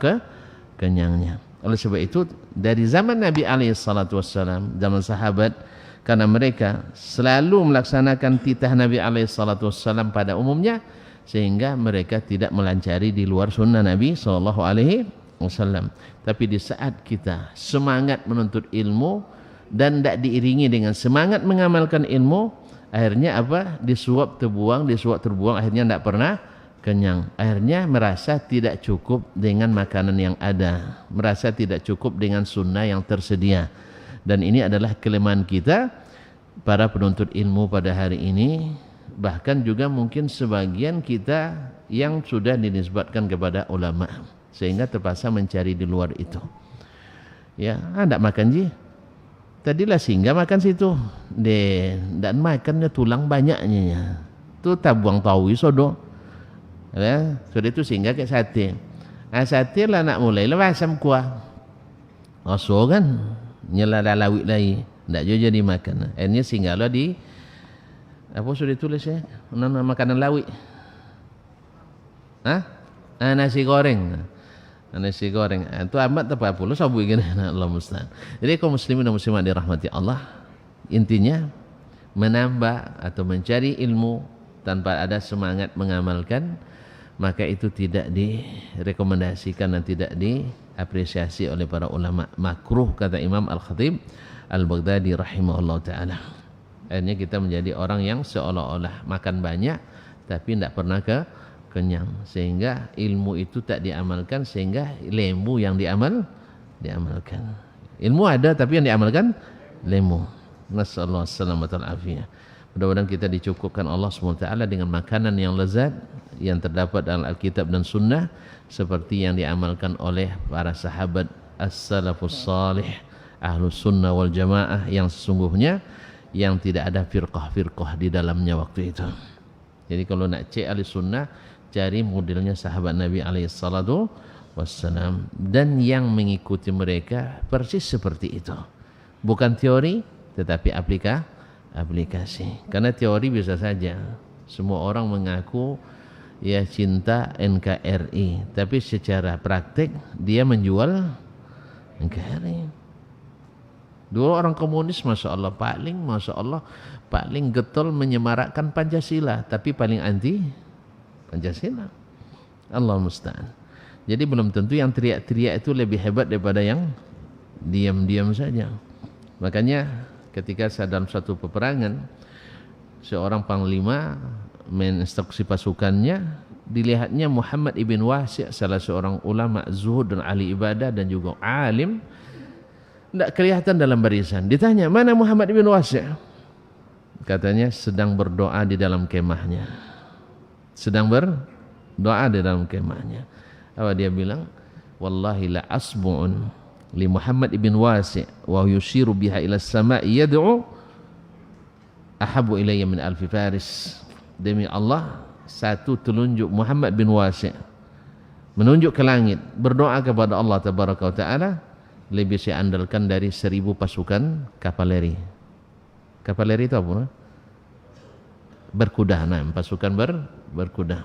kenyangnya? Oleh sebab itu dari zaman Nabi SAW, zaman sahabat, karena mereka selalu melaksanakan titah Nabi SAW pada umumnya, sehingga mereka tidak melancari di luar sunnah Nabi SAW. Tapi di saat kita semangat menuntut ilmu dan tidak diiringi dengan semangat mengamalkan ilmu, akhirnya apa? Disuap terbuang, akhirnya tidak pernah kenyang. Akhirnya merasa tidak cukup dengan makanan yang ada, merasa tidak cukup dengan sunnah yang tersedia. Dan ini adalah kelemahan kita para penuntut ilmu pada hari ini. Bahkan juga mungkin sebagian kita yang sudah dinisbatkan kepada ulama, sehingga terpaksa mencari di luar itu. Ya, tidak makan ji. Tadilah singgah makan situ. Dan makannya tulang banyaknya. Tu tabuang tawi sodo. Ya, sudah itu singgah ke sate. Sate lah nak mulai lah asam kuah. Oso kan, nyela lawik lagi. Tak jadi makan. Akhirnya singgah lah di apa sudah ditulis ya? Makanan lawi. Nasi goreng. Nasi goreng. Itu amat apa pula sabu gini. Allah musta'an. Jadi kaum muslimin dan muslimat dirahmati Allah, intinya menambah atau mencari ilmu tanpa ada semangat mengamalkan, maka itu tidak direkomendasikan dan tidak diapresiasi oleh para ulama. Makruh kata Imam Al-Khatib Al-Baghdadi rahimahullah ta'ala. Akhirnya kita menjadi orang yang seolah-olah makan banyak tapi tidak pernah kenyang, sehingga ilmu itu tak diamalkan, sehingga lemu yang diamalkan. Ilmu ada tapi yang diamalkan lemu. Nasallahu alaihi afiyah. Mudah-mudahan kita dicukupkan Allah SWT dengan makanan yang lezat yang terdapat dalam Alkitab dan Sunnah, seperti yang diamalkan oleh para sahabat as-salafus salih, ahlus sunnah wal jamaah yang sesungguhnya, yang tidak ada firqah-firqah di dalamnya waktu itu. Jadi kalau nak cek ahli sunnah, cari modelnya sahabat Nabi alaihissalatu wassalam, dan yang mengikuti mereka persis seperti itu. Bukan teori tetapi aplikasi. Karena teori bisa saja semua orang mengaku ya cinta NKRI, tapi secara praktik dia menjual NKRI. Dulu orang komunis Masya Allah paling getol menyemarakkan Pancasila, tapi paling anti Pancasila. Allah musta'an. Jadi belum tentu yang teriak-teriak itu lebih hebat daripada yang diam-diam saja. Makanya ketika dalam satu peperangan, seorang panglima menginstruksi pasukannya, dilihatnya Muhammad ibn Wasi', salah seorang ulama zuhud dan ahli ibadah dan juga alim, tidak kelihatan dalam barisan. Ditanya, mana Muhammad ibn Wasi'? Katanya sedang berdoa di dalam kemahnya. Sedang berdoa di dalam kemahnya. Apa dia bilang? Wallahi la asbu'un li Muhammad ibn Wasi' wa yushiru biha ila as-sama'i yad'u ahabu ilayya min alfi faris. Demi Allah, satu telunjuk Muhammad bin Wasi' menunjuk ke langit, berdoa kepada Allah tabaraka wa taala, lebih saya andalkan dari 1000 pasukan kavaleri. Kavaleri itu apa? Berkuda, pasukan berkuda.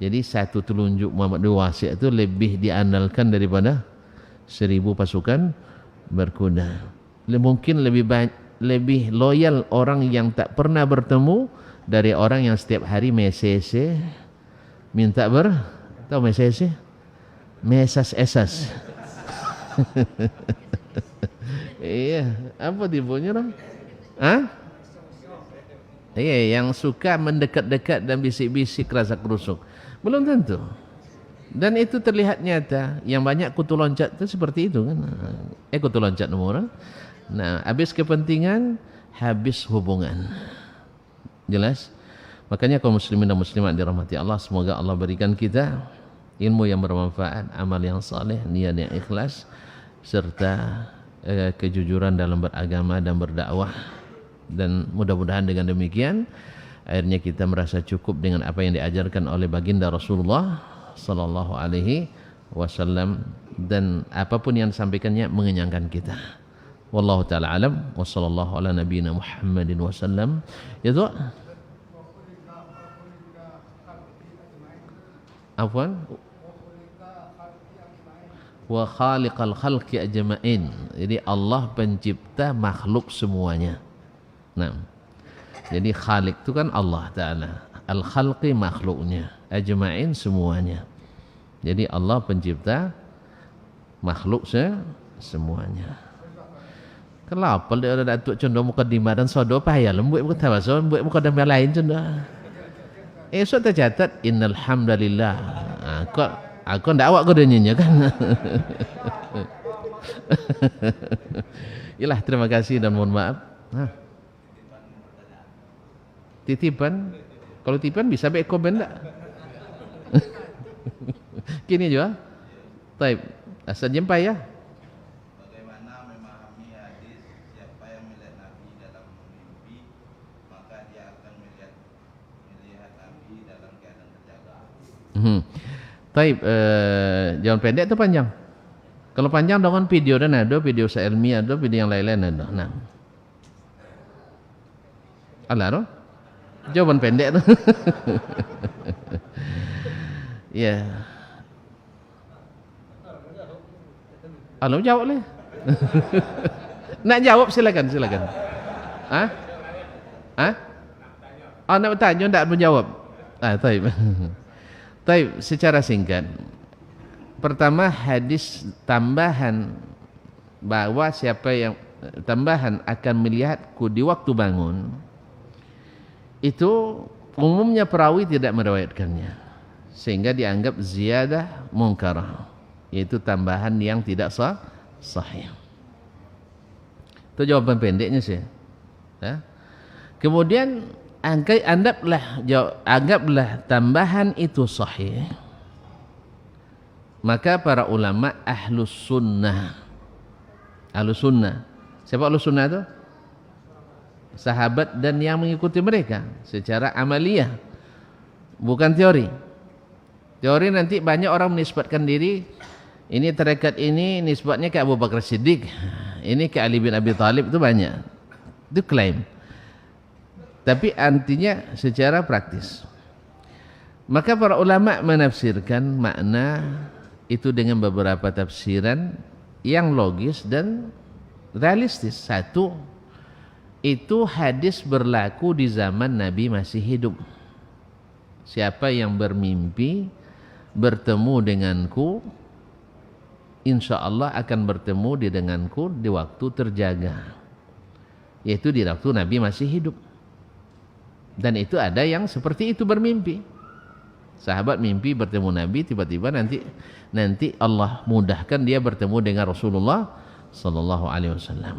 Jadi satu telunjuk Muhammad bin Wasi' itu lebih diandalkan daripada 1000 pasukan berkuda. Mungkin lebih loyal orang yang tak pernah bertemu dari orang yang setiap hari mesese minta tahu mesese? Mesas-esas. Iya, apa tipunya dong? Iya, yang suka mendekat-dekat dan bisik-bisik rasa kerusuk. Belum tentu. Dan itu terlihat nyata. Yang banyak kutu loncat itu seperti itu kan. Kutu loncat nomor. Nah, habis kepentingan, habis hubungan. Jelas? Makanya kaum muslimin dan muslimat dirahmati Allah, semoga Allah berikan kita ilmu yang bermanfaat, amal yang saleh, niat yang ikhlas, serta kejujuran dalam beragama dan berdakwah. Dan mudah-mudahan dengan demikian akhirnya kita merasa cukup dengan apa yang diajarkan oleh baginda Rasulullah sallallahu alaihi wasallam, dan apapun yang disampaikannya mengenyangkan kita. Wallahu taala alam wa sallallahu ala nabiyyina Muhammadin wasallam. Ya tu. Afwan. Wa khaliqal khalqi ajma'in. Jadi Allah pencipta makhluk semuanya. Nah. Jadi khaliq itu kan Allah taala. Al khalqi makhluknya, ajma'in semuanya. Jadi Allah pencipta makhluk semuanya. Kenapa dia ada datuk condong mukadimah dan sodo payah lembut muka tawasul buat mukadimah lain condong. So tercatat innal hamdalillah. Aku ndak awak godanya kan. Iyalah, terima kasih dan mohon maaf. Titipan. Kalau titipan bisa baik komen enggak? Gini juga. Baik. Asal jumpa ya. Taib, jawaban pendek atau panjang? Kalau panjang dengan video dan ada video seilmiah, ada video yang lain-lain ada. Nah, alah, jawaban pendek tu. Ya. Alah, jawab le. Nak jawab silakan. Nak bertanya tak menjawab. Taib. Taib, secara singkat. Pertama, hadis tambahan bahwa siapa yang tambahan akan melihatku di waktu bangun, itu umumnya perawi tidak meriwayatkannya, sehingga dianggap ziyadah munkarah, yaitu tambahan yang tidak sahih. Itu jawaban pendeknya sih. Ya. Kemudian anggaplah tambahan itu sahih, maka para ulama ahlus sunnah. Siapa ahlus sunnah itu? Sahabat dan yang mengikuti mereka secara amaliyah. bukan teori. Teori nanti banyak orang menisbatkan diri, ini tarekat ini nisbatnya ke Abu Bakar Siddiq, ini ke Ali bin Abi Thalib, itu banyak. Itu klaim. Tapi artinya secara praktis. Maka para ulama menafsirkan makna itu dengan beberapa tafsiran yang logis dan realistis. Satu, itu hadis berlaku di zaman Nabi masih hidup. Siapa yang bermimpi bertemu denganku, insya Allah akan bertemu denganku di waktu terjaga, yaitu di waktu Nabi masih hidup. Dan itu ada yang seperti itu bermimpi. Sahabat mimpi bertemu Nabi, tiba-tiba nanti Allah mudahkan dia bertemu dengan Rasulullah sallallahu alaihi wasallam.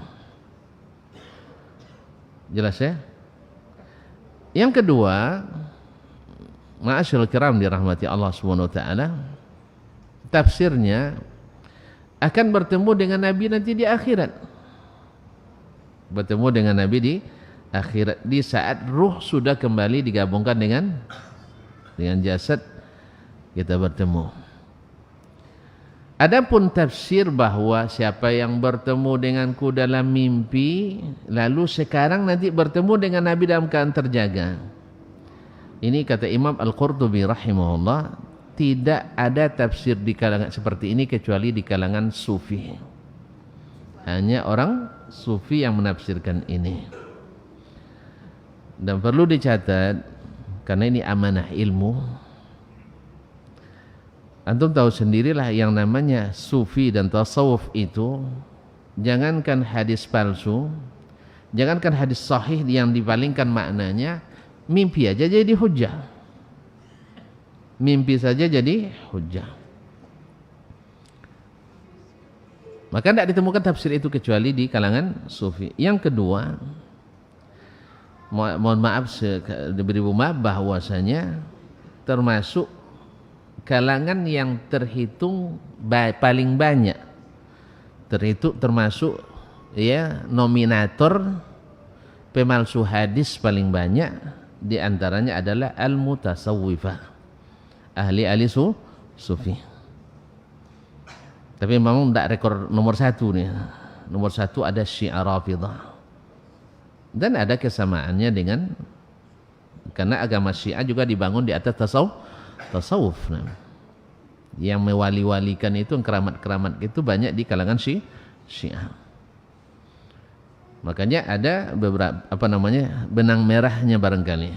Jelas ya? Yang kedua, ma'asyiral kiram dirahmati Allah Subhanahu wa taala, tafsirnya akan bertemu dengan Nabi nanti di akhirat. Bertemu dengan Nabi di akhirat, di saat ruh sudah kembali digabungkan dengan jasad, kita bertemu. Adapun tafsir bahwa siapa yang bertemu denganku dalam mimpi lalu sekarang nanti bertemu dengan Nabi dalam keadaan terjaga, ini kata Imam Al-Qurtubi rahimahullah, tidak ada tafsir di kalangan seperti ini kecuali di kalangan sufi. Hanya orang sufi yang menafsirkan ini. Dan perlu dicatat, karena ini amanah ilmu. Antum tahu sendirilah yang namanya sufi dan tasawuf itu, jangankan hadis palsu, jangankan hadis sahih yang dipalingkan maknanya, mimpi aja jadi hujah. Mimpi saja jadi hujah. Maka tidak ditemukan tafsir itu kecuali di kalangan sufi. Yang kedua, mohon maaf, diberi maaf bahwasanya termasuk kalangan yang terhitung paling banyak, termasuk ya nominator pemalsu hadis paling banyak, di antaranya adalah al-mutasawwifah, ahli sufi. Tapi memang tidak rekor nomor satu nih. Nomor satu ada Syiah Rafidah. Dan ada kesamaannya dengan, karena agama Syiah juga dibangun di atas tasawuf. Nah, yang mewali-walikan itu, keramat-keramat itu banyak di kalangan Syiah. Makanya ada beberapa benang merahnya barangkali.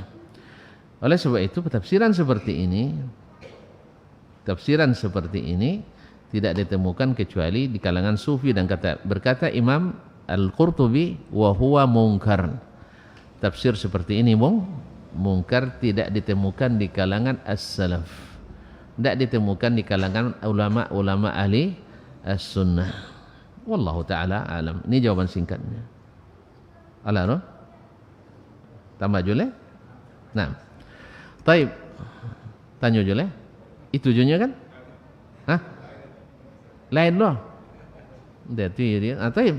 Oleh sebab itu tafsiran seperti ini tidak ditemukan kecuali di kalangan sufi. Dan berkata Imam Al-Qurtubi, wa huwa munkar. Tafsir seperti ini mungkar, tidak ditemukan di kalangan as-salaf, tidak ditemukan di kalangan ulama-ulama ahli as-sunnah. Wallahu ta'ala alam. Ini jawaban singkatnya. Alaro? Tambah jule? Nah, taib. Tanya jule? Itu tujuannya kan? Hah? Lain loh. Jadi dia taib.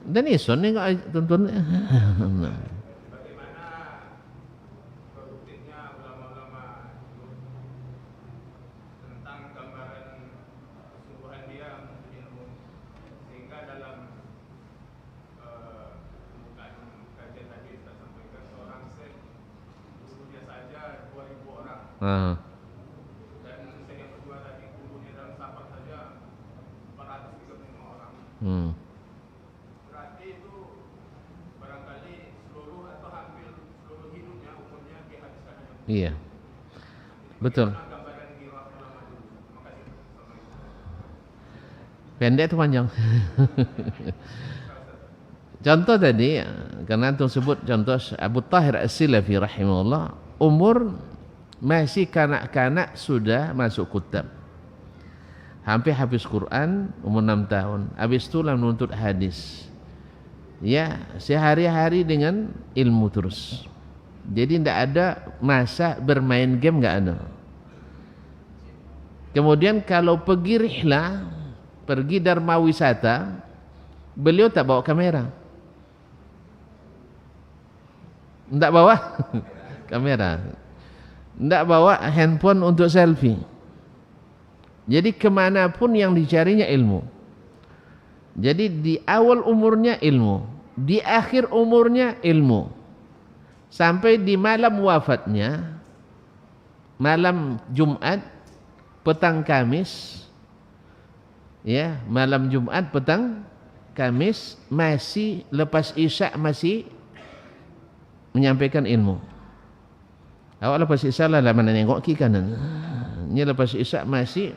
Dan ison ni tuntun. Dan yang kedua tadi kumpulnya dalam safar saja 435 orang. Berarti itu barangkali seluruh atau hampir seluruh hidupnya, umurnya dihabiskan. Iya, betul. Pendek itu panjang. Contoh tadi, karena antum sebut contoh Abu Tahir As-Silafi rahimahullah, umur masih kanak-kanak sudah masuk kutab, hampir habis Quran, umur 6 tahun. Habis itu menuntut hadis. Ya, sehari-hari dengan ilmu terus. Jadi tidak ada masa bermain game, tidak ada. Kemudian kalau pergi rihlah, pergi dharma wisata, beliau tak bawa kamera. Tidak bawa kamera. Tidak bawa handphone untuk selfie. Jadi kemanapun yang dicarinya ilmu. Jadi di awal umurnya ilmu, di akhir umurnya ilmu, sampai di malam wafatnya, malam Jumat, petang Kamis, ya, malam Jumat, petang Kamis, masih lepas Isya masih menyampaikan ilmu. Awak lepas Isya lah mana nengok kiri kanan. Ini lepas Isya masih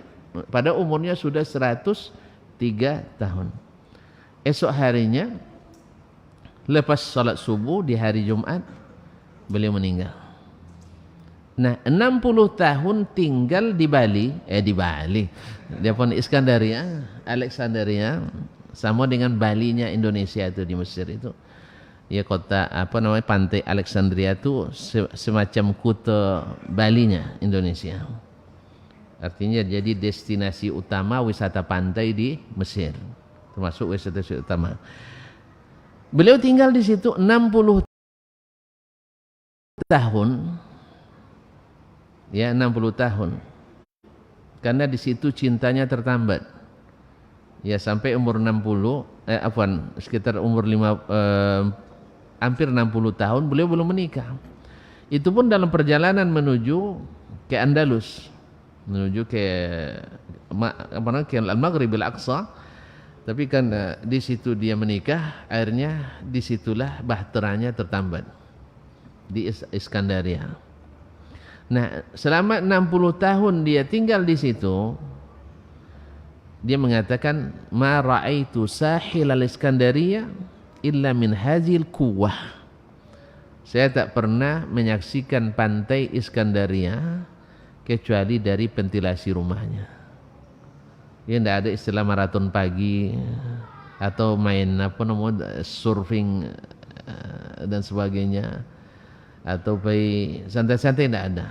pada umurnya sudah 103 tahun. Esok harinya lepas salat subuh di hari Jumat beliau meninggal. Nah, 60 tahun tinggal di Bali, dia pun Iskandaria, Alexandria, sama dengan Balinya Indonesia itu di Mesir itu. Ya, kota apa namanya, pantai Alexandria itu semacam kota Balinya Indonesia. Artinya jadi destinasi utama wisata pantai di Mesir, termasuk wisata utama. Beliau tinggal di situ 60 tahun. Ya, 60 tahun. Karena di situ cintanya tertambat. Ya, sampai umur 60, sekitar umur hampir 60 tahun beliau belum menikah. Itu pun dalam perjalanan menuju ke Andalus, menuju ke Al-Maghrib Al-Aqsa. Tapi kan di situ dia menikah, akhirnya disitulah bahteranya tertambat di Iskandaria. Nah, selama 60 tahun dia tinggal di situ, dia mengatakan, ma ra'aitu sahil al-Iskandaria illa min hazil kuwah. Saya tak pernah menyaksikan pantai Iskandaria kecuali dari ventilasi rumahnya. Ya, tidak ada istilah maraton pagi atau main surfing dan sebagainya, atau santai-santai, tidak ada.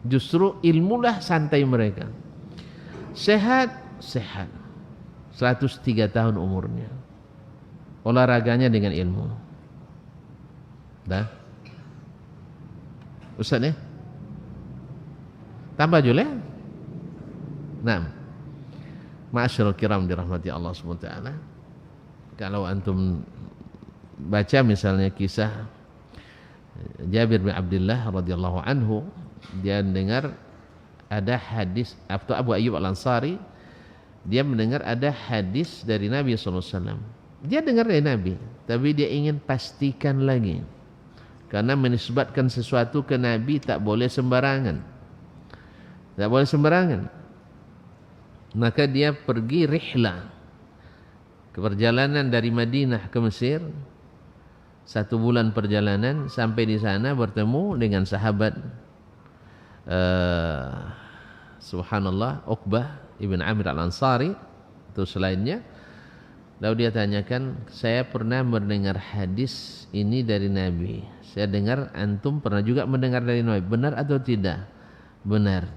Justru ilmulah santai mereka. Sehat 103 tahun umurnya. Olahraganya dengan ilmu. Dah. Ustaz ya? Tambah jule? Nah. Ma'asyiral kiram dirahmati Allah SWT. Kalau antum baca misalnya kisah Jabir bin Abdullah radhiyallahu anhu, dia mendengar ada hadis, atau Abu Ayyub Al-Ansari, dia mendengar ada hadis dari Nabi SAW. Dia dengar dari Nabi, tapi dia ingin pastikan lagi. Karena menisbatkan sesuatu ke Nabi tak boleh sembarangan. Tak boleh sembarangan. Maka dia pergi rihlah, ke perjalanan dari Madinah ke Mesir. 1 bulan perjalanan, sampai di sana bertemu dengan sahabat subhanallah, Uqbah ibn Amir Al-Ansari, itu selainnya. Lalu dia tanyakan, saya pernah mendengar hadis ini dari Nabi. Saya dengar antum pernah juga mendengar dari Nabi. Benar atau tidak? Benar.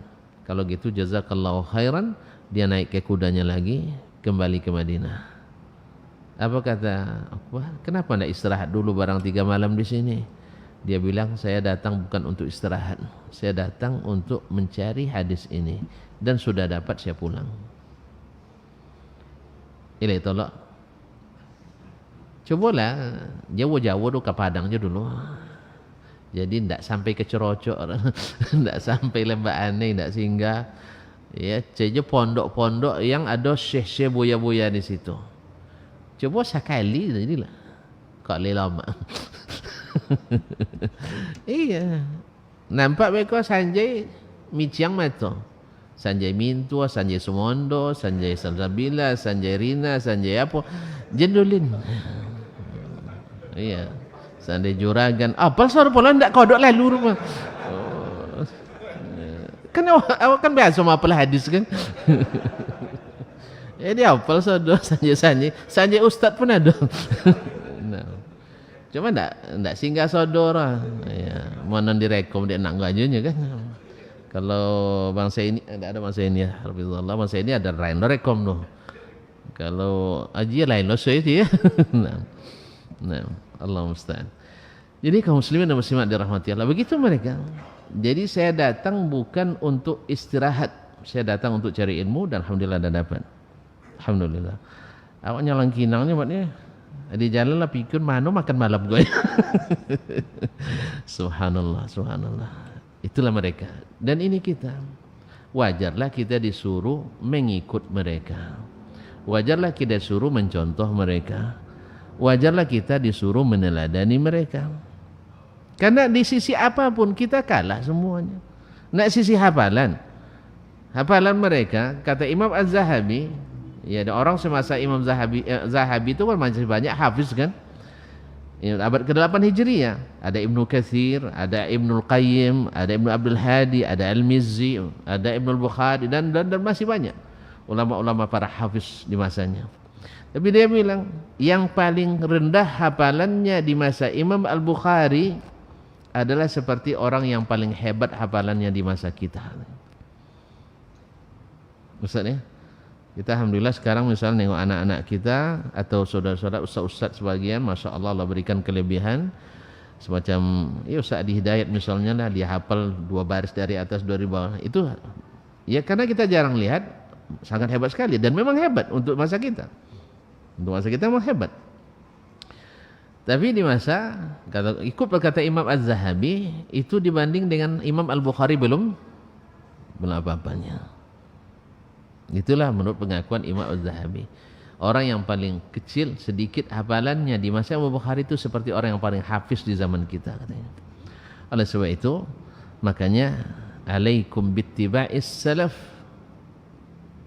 Kalau gitu jazakallahu khairan. Dia naik ke kudanya lagi, kembali ke Madinah. Apa kata Uqbah? Kenapa tidak istirahat dulu barang 3 malam di sini? Dia bilang, saya datang bukan untuk istirahat. Saya datang untuk mencari hadis ini. Dan sudah dapat, saya pulang. Ilai tolak. Cobalah jauh-jauh dulu ke Padang aja dulu. Jadi tidak sampai ke Cerocok, tidak sampai Lembah Aneh, tidak singgah. Ya, saja pondok-pondok yang ada syekh-syekh buya-buya di situ. Coba sekali jadilah. Kok lama. Iya. Nampak mereka Sanjay Miciang Mato. Sanjay Mintua, Sanjay Sumondo, Sanjay Salsabila, Sanjay Rina, Sanjay apa. Jendulin. Iya. Sanjay Juragan. Apa suara pola ndak kodok lalu rumah. Kan awak kan biasa mapal hadis kan. Dia hafal sudah Sanjay Ustaz pun ada. Nah. Cuma ndak singgah sodora. Ya, mana direkom dia nak gajunya kan. Kalau bangsa ini ada bangsa ini ya, Hafizullah, bangsa ini ada lain lo rekom tuh. Kalau aji lain lo saya ya. Nah, Allah musta'an. Jadi kaum muslimin dan muslimat dirahmati Allah, begitu mereka. Jadi saya datang bukan untuk istirahat, saya datang untuk cari ilmu dan alhamdulillah dah dapat. Alhamdulillah. Awak nyalang kinang ni maknanya di jalan lah pikir mana makan malam gue. Subhanallah, subhanallah. Itulah mereka. Dan ini kita. Wajarlah kita disuruh mengikut mereka. Wajarlah kita disuruh mencontoh mereka. Wajarlah kita disuruh meneladani mereka. Karena di sisi apapun kita kalah semuanya. Nak sisi hafalan. Hafalan mereka, kata Imam Az-Zahabi, ya ada orang semasa Imam Zahabi itu kan masih banyak hafiz kan. Abad ke-8 Hijriah, ada Ibnu Katsir, ada Ibnul Qayyim, ada Ibnu Abdul Hadi, ada Al-Mizzi, ada Ibnul Bukhari dan masih banyak ulama-ulama para hafiz di masanya. Tapi dia bilang yang paling rendah hafalannya di masa Imam Al-Bukhari adalah seperti orang yang paling hebat hafalannya di masa kita. Ustaz ya, kita alhamdulillah sekarang misalnya nengok anak-anak kita atau saudara-saudara ustaz-ustaz sebagian, masya Allah, Allah berikan kelebihan semacam ya Ustaz Adi Hidayat misalnya lah, dia hafal 2 baris dari atas 2 dari bawah. Itu ya karena kita jarang lihat, sangat hebat sekali dan memang hebat untuk masa kita. Untuk masa kita memang hebat. Tapi di masa ikut berkata Imam Az-Zahabi itu dibanding dengan Imam Al-Bukhari belum apa-apanya. Itulah menurut pengakuan Imam Az-Zahabi. Orang yang paling kecil sedikit hafalannya di masa Imam Bukhari itu seperti orang yang paling hafiz di zaman kita katanya. Oleh sebab itu makanya alaikum bittiba'is salaf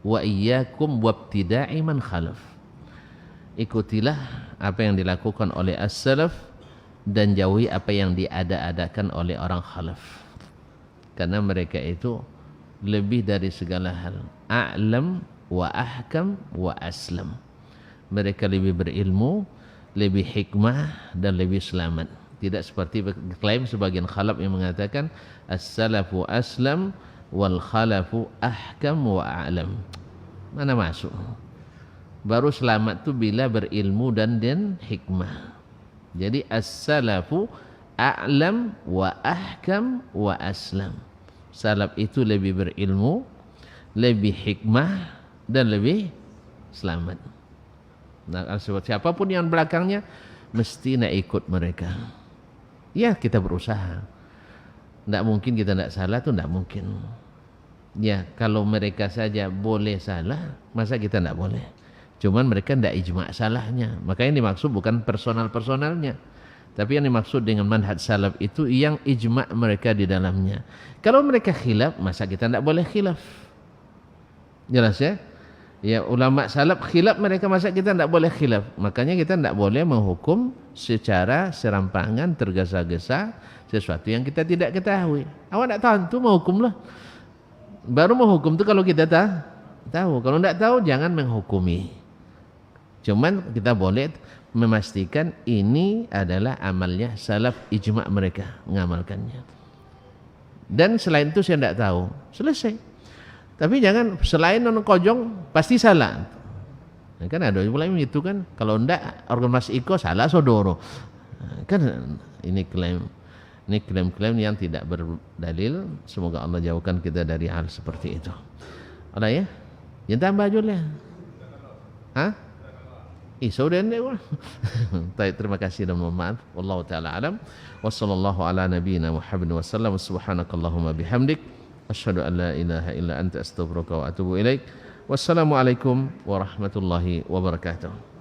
wa iyyakum wabtida'i man khalaf. Ikutilah apa yang dilakukan oleh as-salaf dan jauhi apa yang diada-adakan oleh orang khalaf. Karena mereka itu lebih dari segala hal. A'lam wa ahkam wa aslam. Mereka lebih berilmu, lebih hikmah dan lebih selamat. Tidak seperti klaim sebagian khalaf yang mengatakan as-salafu aslam wal khalafu ahkam wa a'lam. Mana masuk? Baru selamat tu bila berilmu dan hikmah. Jadi as-salafu a'lam wa ahkam wa aslam. Salaf itu lebih berilmu, lebih hikmah dan lebih selamat. Nah, siapapun yang belakangnya mesti nak ikut mereka. Ya, kita berusaha. Tidak mungkin kita tidak salah tu, tidak mungkin. Ya, kalau mereka saja boleh salah, masa kita tidak boleh? Cuman mereka tidak ijma' salahnya. Maka yang dimaksud bukan personal-personalnya, tapi yang dimaksud dengan manhaj salaf itu yang ijma' mereka di dalamnya. Kalau mereka khilaf, masa kita tidak boleh khilaf? Jelas ya? Ya, ulama salaf khilaf mereka, masa kita tidak boleh khilaf? Makanya kita tidak boleh menghukum secara serampangan, tergesa-gesa sesuatu yang kita tidak ketahui. Awak tidak tahu itu menghukumlah. Baru menghukum itu kalau kita tahu. Kalau tidak tahu jangan menghukumi. Cuman kita boleh memastikan ini adalah amalnya salaf, ijma' mereka mengamalkannya. Dan selain itu saya tidak tahu, selesai. Tapi jangan selain non kojong pasti salah. Nah, kan ada mulai itu kan, kalau tidak organ iko salah sodoro. Kan ini klaim-klaim yang tidak berdalil. Semoga Allah jauhkan kita dari hal seperti itu. Ada ya? Yang tambah aja. Hah? Sudah ni. Terima kasih dan mohon maaf. Wallahu taala alam. Wassallallahu ala nabiyyina Muhammad wasallam. Subhanakallahumma bihamdik asyhadu an la ilaha illa anta astaghfiruka wa atubu ilaik. Wassalamualaikum warahmatullahi wabarakatuh.